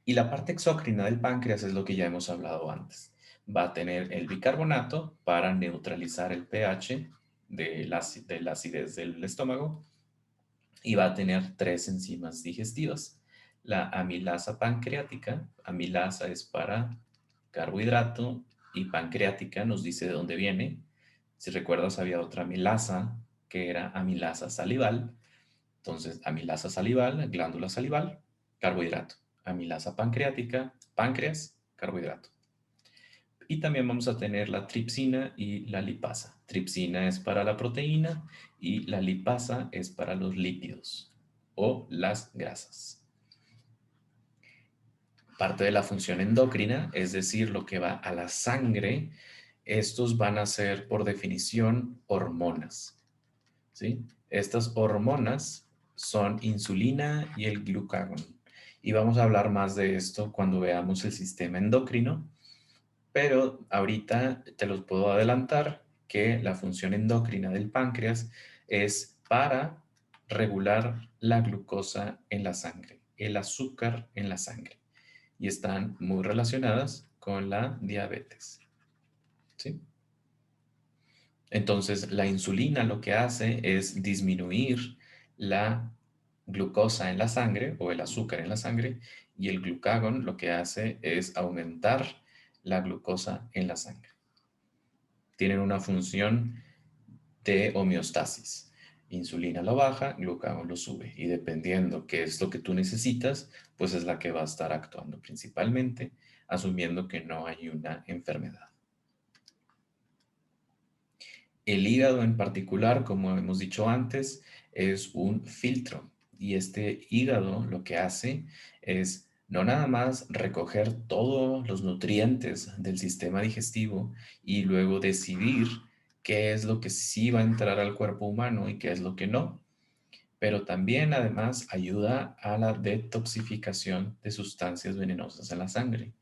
Y la parte exócrina del páncreas es lo que ya hemos hablado antes. Va a tener el bicarbonato para neutralizar el pH de la acidez del estómago y va a tener tres enzimas digestivas. La amilasa pancreática, amilasa es para carbohidrato y pancreática nos dice de dónde viene. Si recuerdas, había otra amilasa que era amilasa salival. Entonces, amilasa salival, glándula salival, carbohidrato. Amilasa pancreática, páncreas, carbohidrato. Y también vamos a tener la tripsina y la lipasa. Tripsina es para la proteína y la lipasa es para los lípidos o las grasas. Parte de la función endocrina, es decir, lo que va a la sangre, estos van a ser por definición hormonas, ¿sí? Estas hormonas son insulina y el glucagón. Y vamos a hablar más de esto cuando veamos el sistema endocrino, pero ahorita te los puedo adelantar que la función endocrina del páncreas es para regular la glucosa en la sangre, el azúcar en la sangre, y están muy relacionadas con la diabetes, ¿sí? Entonces, la insulina lo que hace es disminuir la glucosa en la sangre o el azúcar en la sangre, y el glucagón lo que hace es aumentar la glucosa en la sangre. Tienen una función de homeostasis. Insulina lo baja, glucagón lo sube, y dependiendo qué es lo que tú necesitas, pues es la que va a estar actuando principalmente, asumiendo que no hay una enfermedad. El hígado en particular, como hemos dicho antes, es un filtro, y este hígado lo que hace es no nada más recoger todos los nutrientes del sistema digestivo y luego decidir qué es lo que sí va a entrar al cuerpo humano y qué es lo que no, pero también además ayuda a la detoxificación de sustancias venenosas en la sangre,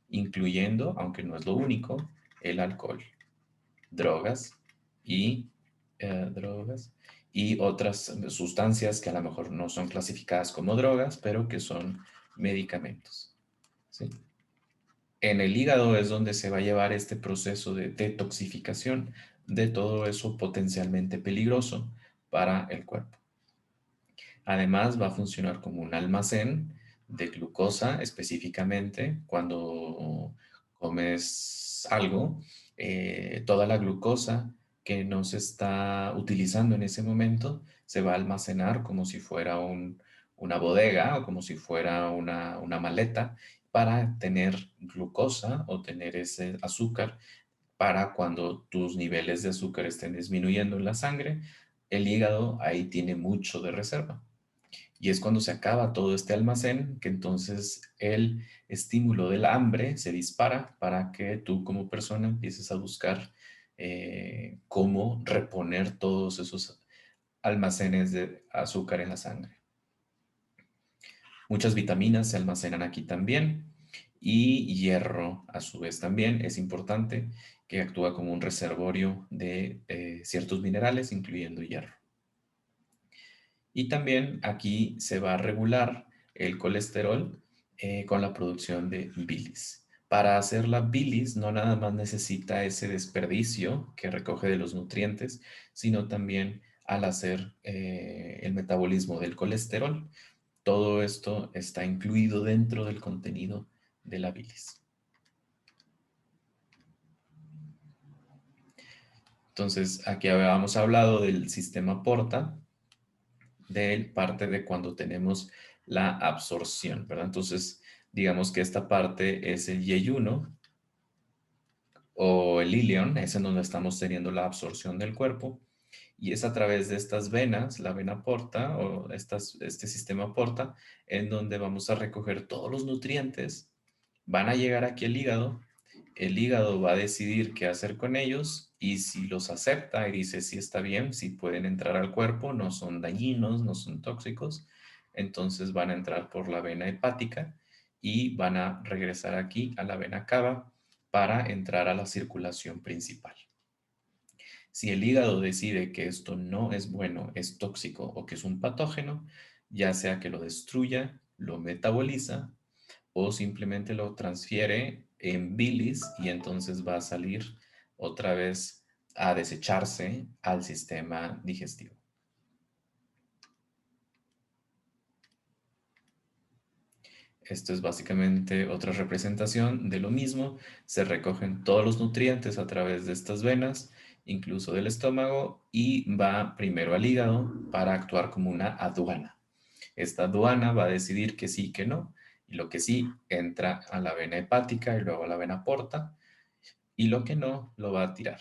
incluyendo, aunque no es lo único, el alcohol, drogas y drogas y otras sustancias que a lo mejor no son clasificadas como drogas, pero que son medicamentos, ¿sí? En el hígado es donde se va a llevar este proceso de detoxificación de todo eso potencialmente peligroso para el cuerpo. Además, va a funcionar como un almacén de glucosa, específicamente cuando comes algo, toda la glucosa que no se está utilizando en ese momento se va a almacenar como si fuera una bodega o como si fuera una maleta para tener glucosa o tener ese azúcar para cuando tus niveles de azúcar estén disminuyendo en la sangre. El hígado ahí tiene mucho de reserva. Y es cuando se acaba todo este almacén que entonces el estímulo del hambre se dispara para que tú como persona empieces a buscar cómo reponer todos esos almacenes de azúcar en la sangre. Muchas vitaminas se almacenan aquí también, y hierro a su vez también es importante, que actúa como un reservorio de ciertos minerales, incluyendo hierro. Y también aquí se va a regular el colesterol con la producción de bilis. Para hacer la bilis no nada más necesita ese desperdicio que recoge de los nutrientes, sino también al hacer el metabolismo del colesterol. Todo esto está incluido dentro del contenido de la bilis. Entonces, aquí habíamos hablado del sistema porta, de parte de cuando tenemos la absorción, ¿verdad? Entonces, digamos que esta parte es el yeyuno o el ilion, es en donde estamos teniendo la absorción del cuerpo, y es a través de estas venas, la vena porta o este sistema porta, en donde vamos a recoger todos los nutrientes, van a llegar aquí al hígado. El hígado va a decidir qué hacer con ellos, y si los acepta y dice si está bien, si pueden entrar al cuerpo, no son dañinos, no son tóxicos, entonces van a entrar por la vena hepática y van a regresar aquí a la vena cava para entrar a la circulación principal. Si el hígado decide que esto no es bueno, es tóxico o que es un patógeno, ya sea que lo destruya, lo metaboliza o simplemente lo transfiere en bilis, y entonces va a salir otra vez a desecharse al sistema digestivo. Esto es básicamente otra representación de lo mismo. Se recogen todos los nutrientes a través de estas venas incluso del estómago, y va primero al hígado para actuar como una aduana. Esta aduana va a decidir que sí, que no, y lo que sí entra a la vena hepática y luego a la vena porta, y lo que no lo va a tirar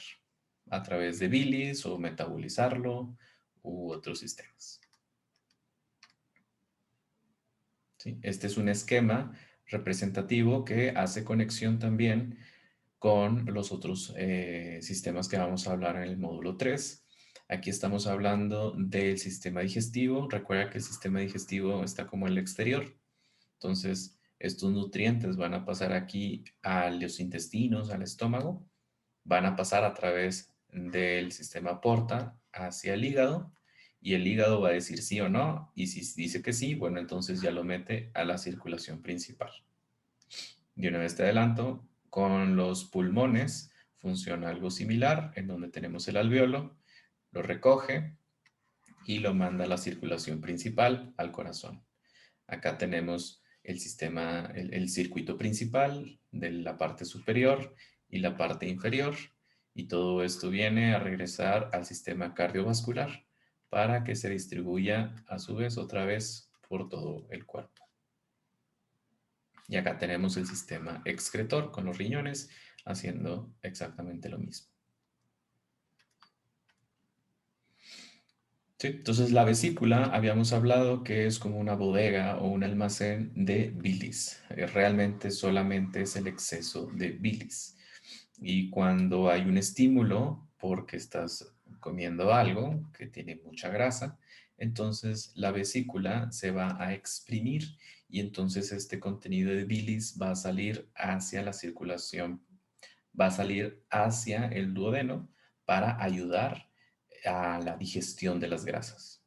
a través de bilis o metabolizarlo u otros sistemas. ¿Sí? Este es un esquema representativo que hace conexión también con los otros sistemas que vamos a hablar en el módulo 3. Aquí estamos hablando del sistema digestivo. Recuerda que el sistema digestivo está como en el exterior. Entonces, estos nutrientes van a pasar aquí a los intestinos, al estómago, van a pasar a través del sistema porta hacia el hígado y el hígado va a decir sí o no, y si dice que sí, bueno, entonces ya lo mete a la circulación principal. De una vez te adelanto, con los pulmones funciona algo similar, en donde tenemos el alveolo, lo recoge y lo manda a la circulación principal al corazón. Acá tenemos el sistema, el circuito principal de la parte superior y la parte inferior, y todo esto viene a regresar al sistema cardiovascular para que se distribuya a su vez otra vez por todo el cuerpo. Y acá tenemos el sistema excretor con los riñones haciendo exactamente lo mismo. Sí, entonces la vesícula habíamos hablado que es como una bodega o un almacén de bilis. Realmente solamente es el exceso de bilis. Y cuando hay un estímulo porque estás comiendo algo que tiene mucha grasa, entonces la vesícula se va a exprimir y entonces este contenido de bilis va a salir hacia la circulación, va a salir hacia el duodeno para ayudar a la digestión de las grasas.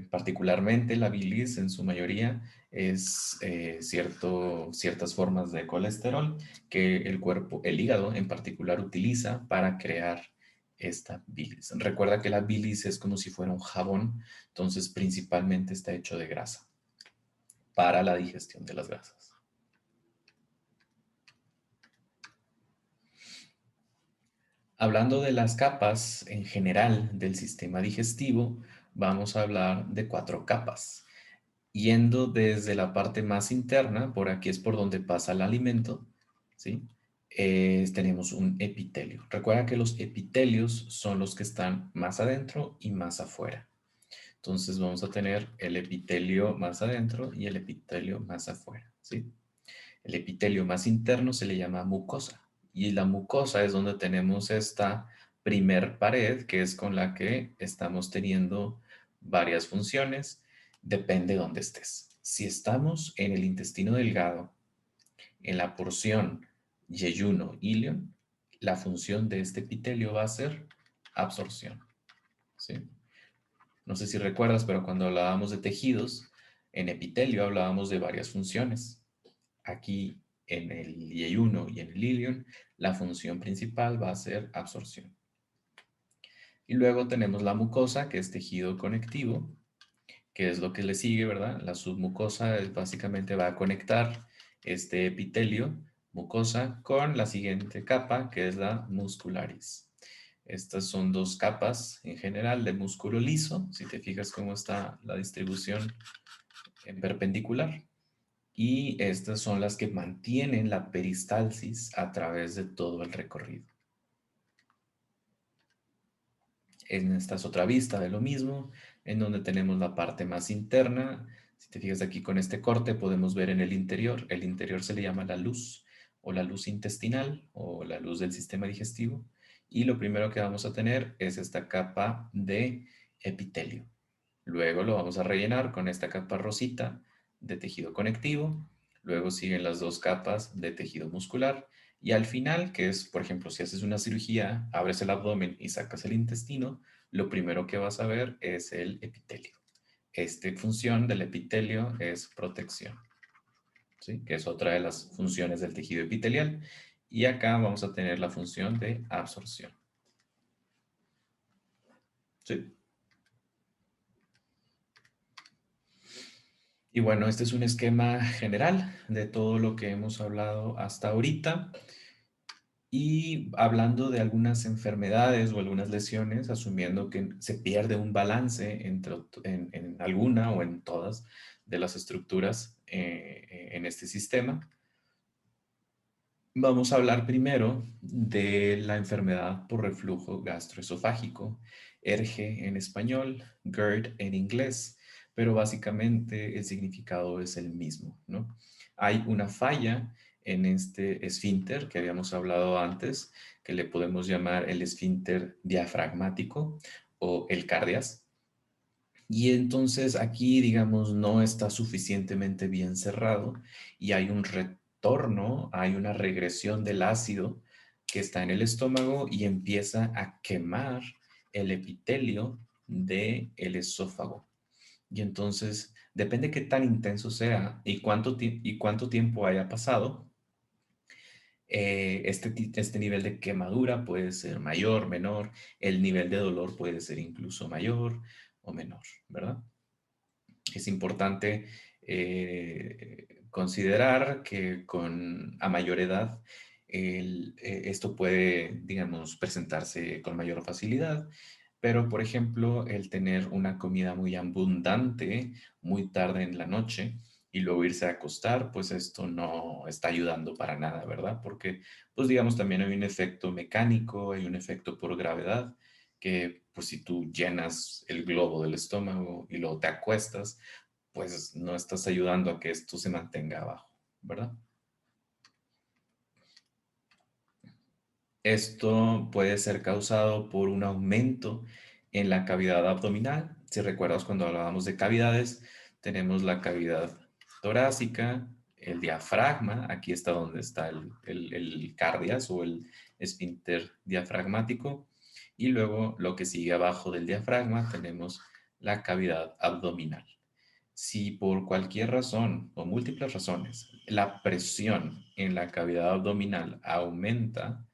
Particularmente la bilis en su mayoría es ciertas formas de colesterol que el cuerpo, el hígado en particular, utiliza para crear esta bilis. Recuerda que la bilis es como si fuera un jabón, entonces principalmente está hecho de grasa para la digestión de las grasas. Hablando de las capas en general del sistema digestivo, vamos a hablar de 4 capas. Yendo desde la parte más interna, por aquí es por donde pasa el alimento, ¿sí? Tenemos un epitelio. Recuerda que los epitelios son los que están más adentro y más afuera. Entonces vamos a tener el epitelio más adentro y el epitelio más afuera, ¿sí? El epitelio más interno se le llama mucosa y la mucosa es donde tenemos esta primer pared que es con la que estamos teniendo varias funciones, depende de dónde estés. Si estamos en el intestino delgado, en la porción yeyuno-ilion, la función de este epitelio va a ser absorción, ¿sí? No sé si recuerdas, pero cuando hablábamos de tejidos, en epitelio hablábamos de varias funciones. Aquí en el yeyuno y en el ilion, la función principal va a ser absorción. Y luego tenemos la mucosa, que es tejido conectivo, que es lo que le sigue, ¿verdad? La submucosa básicamente va a conectar este epitelio, mucosa, con la siguiente capa, que es la muscularis. Estas son 2 capas en general de músculo liso, si te fijas cómo está la distribución en perpendicular. Y estas son las que mantienen la peristalsis a través de todo el recorrido. En esta es otra vista de lo mismo, en donde tenemos la parte más interna. Si te fijas aquí con este corte podemos ver en el interior se le llama la luz o la luz intestinal o la luz del sistema digestivo. Y lo primero que vamos a tener es esta capa de epitelio. Luego lo vamos a rellenar con esta capa rosita de tejido conectivo. Luego siguen las 2 capas de tejido muscular. Y al final, que es, por ejemplo, si haces una cirugía, abres el abdomen y sacas el intestino, lo primero que vas a ver es el epitelio. Esta función del epitelio es protección, ¿sí? Que es otra de las funciones del tejido epitelial. Y acá vamos a tener la función de absorción. ¿Sí? Y bueno, este es un esquema general de todo lo que hemos hablado hasta ahorita. Y hablando de algunas enfermedades o algunas lesiones, asumiendo que se pierde un balance en alguna o en todas de las estructuras en este sistema, vamos a hablar primero de la enfermedad por reflujo gastroesofágico, ERGE en español, GERD en inglés, pero básicamente el significado es el mismo, ¿no? Hay una falla en este esfínter que habíamos hablado antes, que le podemos llamar el esfínter diafragmático o el cardias. Y entonces aquí, digamos, no está suficientemente bien cerrado y hay un retorno, hay una regresión del ácido que está en el estómago y empieza a quemar el epitelio del esófago. Y entonces, depende qué tan intenso sea y cuánto tiempo haya pasado, este nivel de quemadura puede ser mayor, menor, el nivel de dolor puede ser incluso mayor o menor, ¿verdad? Es importante considerar que a mayor edad esto puede, digamos, presentarse con mayor facilidad, pero por ejemplo, el tener una comida muy abundante muy tarde en la noche y luego irse a acostar, pues esto no está ayudando para nada, ¿verdad? Porque, pues digamos, también hay un efecto mecánico, hay un efecto por gravedad que pues si tú llenas el globo del estómago y luego te acuestas, pues no estás ayudando a que esto se mantenga abajo, ¿verdad? Esto puede ser causado por un aumento en la cavidad abdominal. Si recuerdas cuando hablábamos de cavidades, tenemos la cavidad torácica, el diafragma, aquí está donde está el cardias o el esfínter diafragmático, y luego lo que sigue abajo del diafragma tenemos la cavidad abdominal. Si por cualquier razón o múltiples razones la presión en la cavidad abdominal aumenta,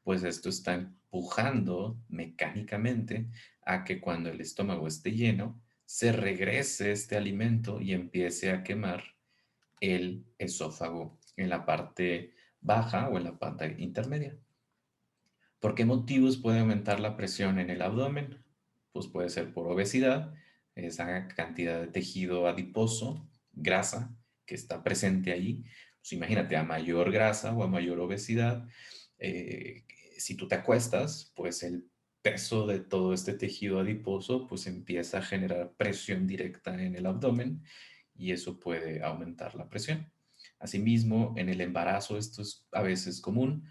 pues esto está empujando mecánicamente a que cuando el estómago esté lleno, se regrese este alimento y empiece a quemar el esófago en la parte baja o en la parte intermedia. ¿Por qué motivos puede aumentar la presión en el abdomen? Pues puede ser por obesidad, esa cantidad de tejido adiposo, grasa que está presente ahí. Pues imagínate, a mayor grasa o a mayor obesidad, eh, si tú te acuestas, pues el peso de todo este tejido adiposo pues empieza a generar presión directa en el abdomen y eso puede aumentar la presión. Asimismo, en el embarazo esto es a veces común,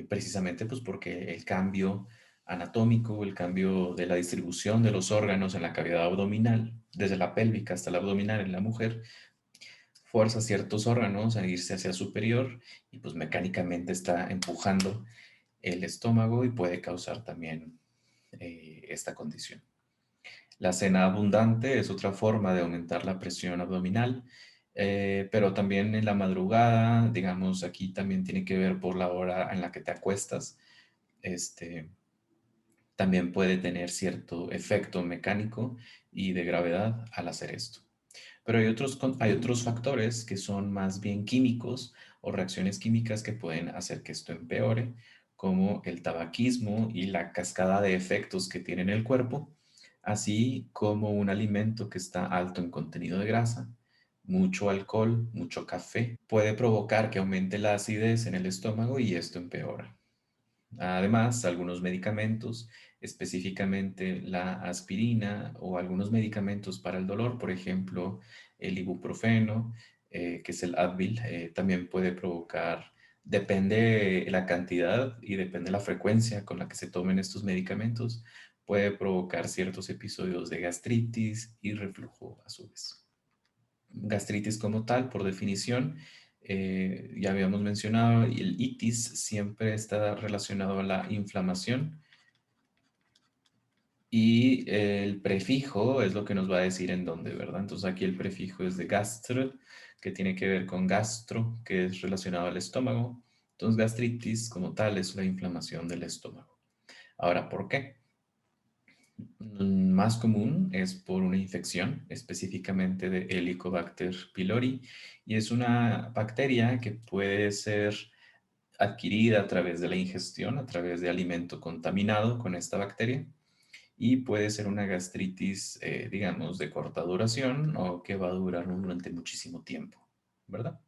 precisamente pues porque el cambio anatómico, el cambio de la distribución de los órganos en la cavidad abdominal, desde la pélvica hasta la abdominal en la mujer, fuerza ciertos órganos a irse hacia superior y pues mecánicamente está empujando el estómago y puede causar también esta condición. La cena abundante es otra forma de aumentar la presión abdominal, pero también en la madrugada, digamos, aquí también tiene que ver por la hora en la que te acuestas, este, también puede tener cierto efecto mecánico y de gravedad al hacer esto. Pero hay otros factores que son más bien químicos o reacciones químicas que pueden hacer que esto empeore, como el tabaquismo y la cascada de efectos que tiene en el cuerpo, así como un alimento que está alto en contenido de grasa, mucho alcohol, mucho café, puede provocar que aumente la acidez en el estómago y esto empeora. Además, algunos medicamentos, específicamente la aspirina o algunos medicamentos para el dolor, por ejemplo, el ibuprofeno, que es el Advil, también puede provocar, depende la cantidad y depende la frecuencia con la que se tomen estos medicamentos, puede provocar ciertos episodios de gastritis y reflujo a su vez. Gastritis como tal, por definición, ya habíamos mencionado, y el itis siempre está relacionado a la inflamación y el prefijo es lo que nos va a decir en dónde, ¿verdad? Entonces aquí el prefijo es de gastro, que tiene que ver con gastro, que es relacionado al estómago. Entonces gastritis como tal es la inflamación del estómago. Ahora, ¿por qué? Más común es por una infección, específicamente de Helicobacter pylori, y es una bacteria que puede ser adquirida a través de la ingestión, a través de alimento contaminado con esta bacteria, y puede ser una gastritis, digamos, de corta duración o que va a durar durante muchísimo tiempo, ¿verdad?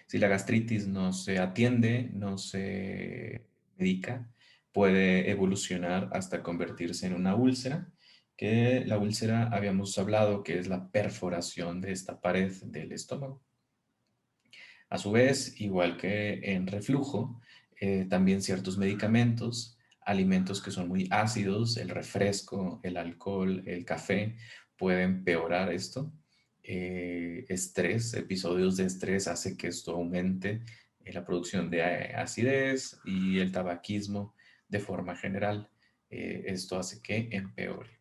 Si la gastritis no se atiende, no se medica, puede evolucionar hasta convertirse en una úlcera, que la úlcera habíamos hablado que es la perforación de esta pared del estómago. A su vez, igual que en reflujo, también ciertos medicamentos, alimentos que son muy ácidos, el refresco, el alcohol, el café, pueden empeorar esto. Estrés, episodios de estrés hace que esto aumente la producción de acidez y el tabaquismo de forma general. Esto hace que empeore.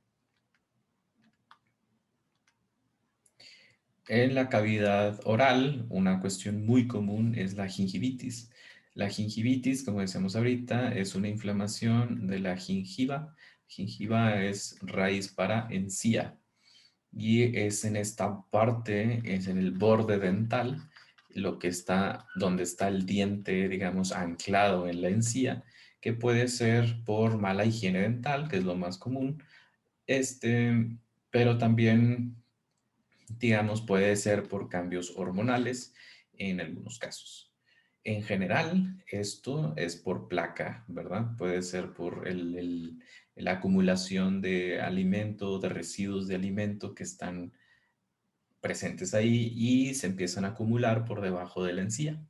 En la cavidad oral, una cuestión muy común es la gingivitis. La gingivitis, como decíamos ahorita, es una inflamación de la gingiva. Gingiva es raíz para encía y es en esta parte, es en el borde dental, lo que está, donde está el diente, digamos, anclado en la encía, que puede ser por mala higiene dental, que es lo más común, pero también digamos, puede ser por cambios hormonales en algunos casos. En general, esto es por placa, ¿verdad? Puede ser por la acumulación de alimento, de residuos de alimento que están presentes ahí y se empiezan a acumular por debajo de la encía.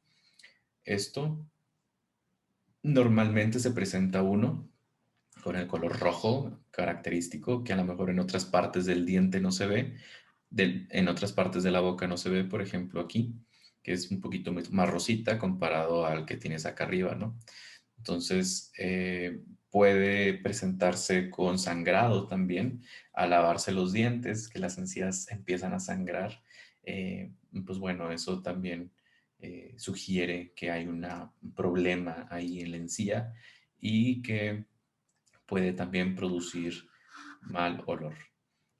Esto normalmente se presenta uno con el color rojo característico que a lo mejor en otras partes del diente no se ve, en otras partes de la boca no se ve, por ejemplo aquí, que es un poquito más rosita comparado al que tienes acá arriba, ¿no? Entonces, puede presentarse con sangrado también al lavarse los dientes, que las encías empiezan a sangrar. Pues bueno, eso también sugiere que hay un problema ahí en la encía y que puede también producir mal olor.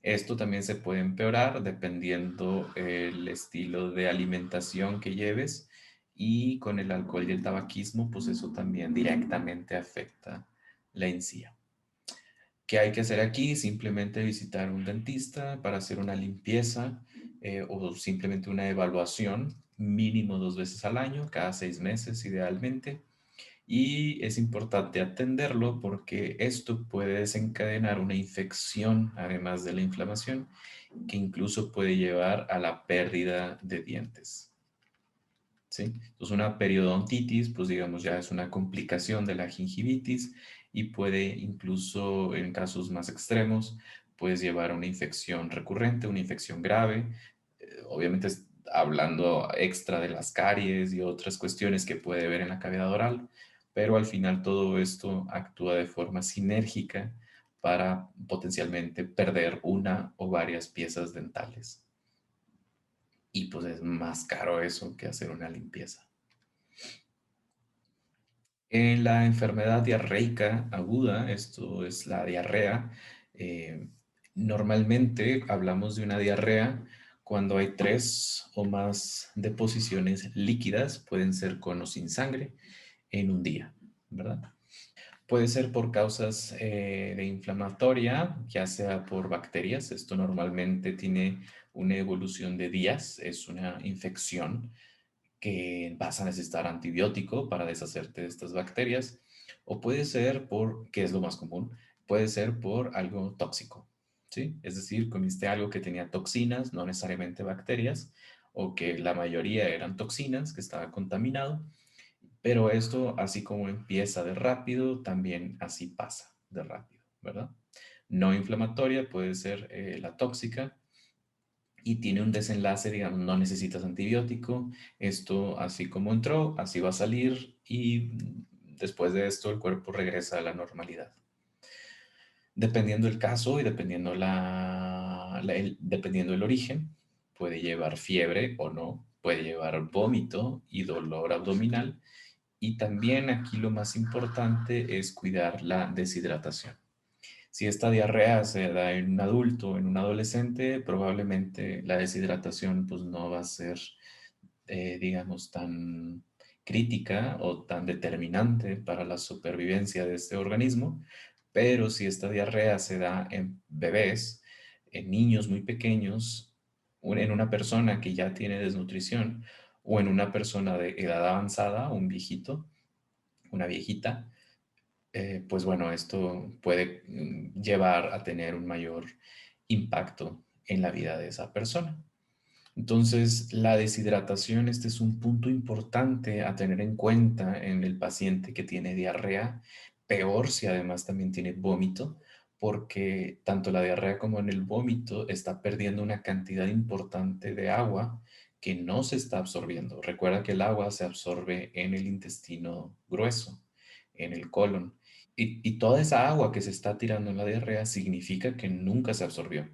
Esto también se puede empeorar dependiendo el estilo de alimentación que lleves y con el alcohol y el tabaquismo, pues eso también directamente afecta la encía. ¿Qué hay que hacer aquí? Simplemente visitar un dentista para hacer una limpieza o simplemente una evaluación mínimo 2 veces al año, cada 6 meses idealmente. Y es importante atenderlo porque esto puede desencadenar una infección, además de la inflamación, que incluso puede llevar a la pérdida de dientes. ¿Sí? Entonces una periodontitis, pues digamos ya es una complicación de la gingivitis y puede incluso en casos más extremos, pues llevar a una infección recurrente, una infección grave. Obviamente hablando extra de las caries y otras cuestiones que puede haber en la cavidad oral, pero al final todo esto actúa de forma sinérgica para potencialmente perder una o varias piezas dentales. Y pues es más caro eso que hacer una limpieza. En la enfermedad diarreica aguda, esto es la diarrea, eh, normalmente hablamos de una diarrea cuando hay 3 o más deposiciones líquidas, pueden ser con o sin sangre, en un día, ¿verdad? Puede ser por causas de inflamatoria, ya sea por bacterias. Esto normalmente tiene una evolución de días, es una infección que vas a necesitar antibiótico para deshacerte de estas bacterias, o puede ser por, que es lo más común, puede ser por algo tóxico, ¿sí? Es decir, comiste algo que tenía toxinas, no necesariamente bacterias, o que la mayoría eran toxinas, que estaba contaminado, pero esto, así como empieza de rápido, también así pasa de rápido, ¿verdad? No inflamatoria puede ser la tóxica, y tiene un desenlace, digamos, no necesitas antibiótico, esto así como entró, así va a salir y después de esto el cuerpo regresa a la normalidad. Dependiendo el caso y dependiendo, dependiendo el origen, puede llevar fiebre o no, puede llevar vómito y dolor abdominal. Y también aquí lo más importante es cuidar la deshidratación. Si esta diarrea se da en un adulto, en un adolescente, probablemente la deshidratación pues no va a ser, digamos, tan crítica o tan determinante para la supervivencia de este organismo, pero si esta diarrea se da en bebés, en niños muy pequeños, en una persona que ya tiene desnutrición o en una persona de edad avanzada, un viejito, una viejita, pues bueno, esto puede llevar a tener un mayor impacto en la vida de esa persona. Entonces, la deshidratación, este es un punto importante a tener en cuenta en el paciente que tiene diarrea, peor si además también tiene vómito, porque tanto la diarrea como en el vómito está perdiendo una cantidad importante de agua que no se está absorbiendo. Recuerda que el agua se absorbe en el intestino grueso, en el colon, y toda esa agua que se está tirando en la diarrea significa que nunca se absorbió.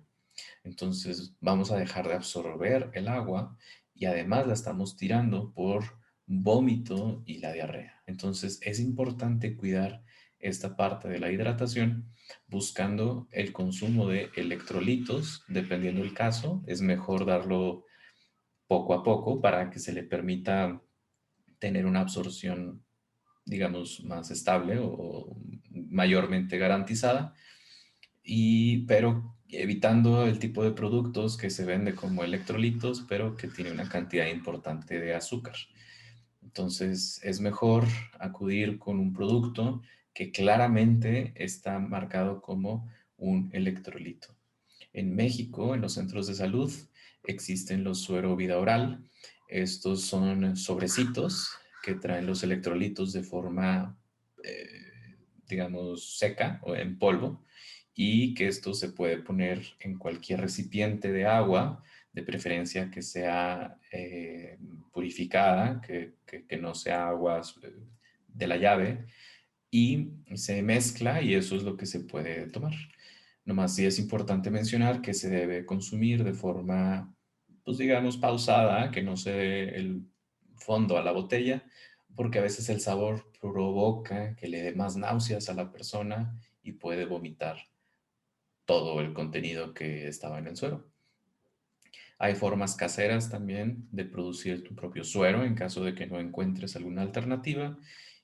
Entonces vamos a dejar de absorber el agua y además la estamos tirando por vómito y la diarrea. Entonces es importante cuidar esta parte de la hidratación buscando el consumo de electrolitos, dependiendo del caso. Es mejor darlo poco a poco para que se le permita tener una absorción, digamos, más estable o mayormente garantizada pero evitando el tipo de productos que se vende como electrolitos, pero que tiene una cantidad importante de azúcar. Entonces es mejor acudir con un producto que claramente está marcado como un electrolito. En México, en los centros de salud, existen los suero vida oral. Estos son sobrecitos que traen los electrolitos de forma, digamos, seca o en polvo y que esto se puede poner en cualquier recipiente de agua, de preferencia que sea purificada, que no sea agua de la llave, y se mezcla y eso es lo que se puede tomar. Nomás sí es importante mencionar que se debe consumir de forma, pues digamos, pausada, que no se dé el fondo a la botella, porque a veces el sabor provoca que le dé más náuseas a la persona y puede vomitar todo el contenido que estaba en el suero. Hay formas caseras también de producir tu propio suero en caso de que no encuentres alguna alternativa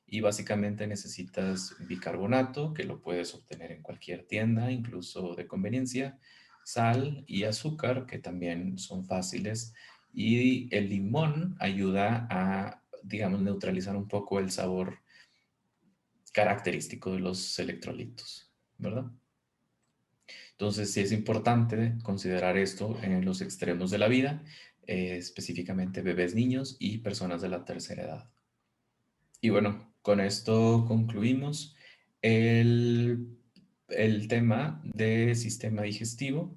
y básicamente necesitas bicarbonato, que lo puedes obtener en cualquier tienda, incluso de conveniencia, sal y azúcar, que también son fáciles, y el limón ayuda a, digamos, neutralizar un poco el sabor característico de los electrolitos, ¿verdad? Entonces, sí es importante considerar esto en los extremos de la vida, específicamente bebés, niños y personas de la tercera edad. Y bueno, con esto concluimos el, el tema de sistema digestivo.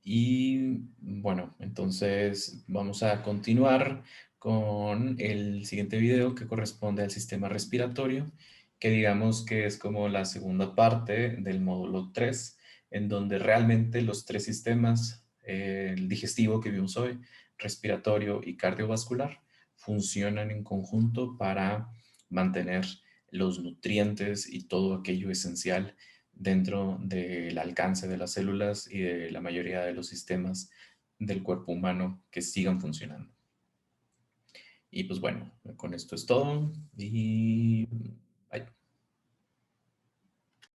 Y bueno, entonces vamos a continuar con el siguiente video que corresponde al sistema respiratorio, que digamos que es como la segunda parte del módulo 3 en donde realmente los tres sistemas, el digestivo que vimos hoy, respiratorio y cardiovascular, funcionan en conjunto para mantener los nutrientes y todo aquello esencial dentro del alcance de las células y de la mayoría de los sistemas del cuerpo humano que sigan funcionando. Y pues bueno, con esto es todo y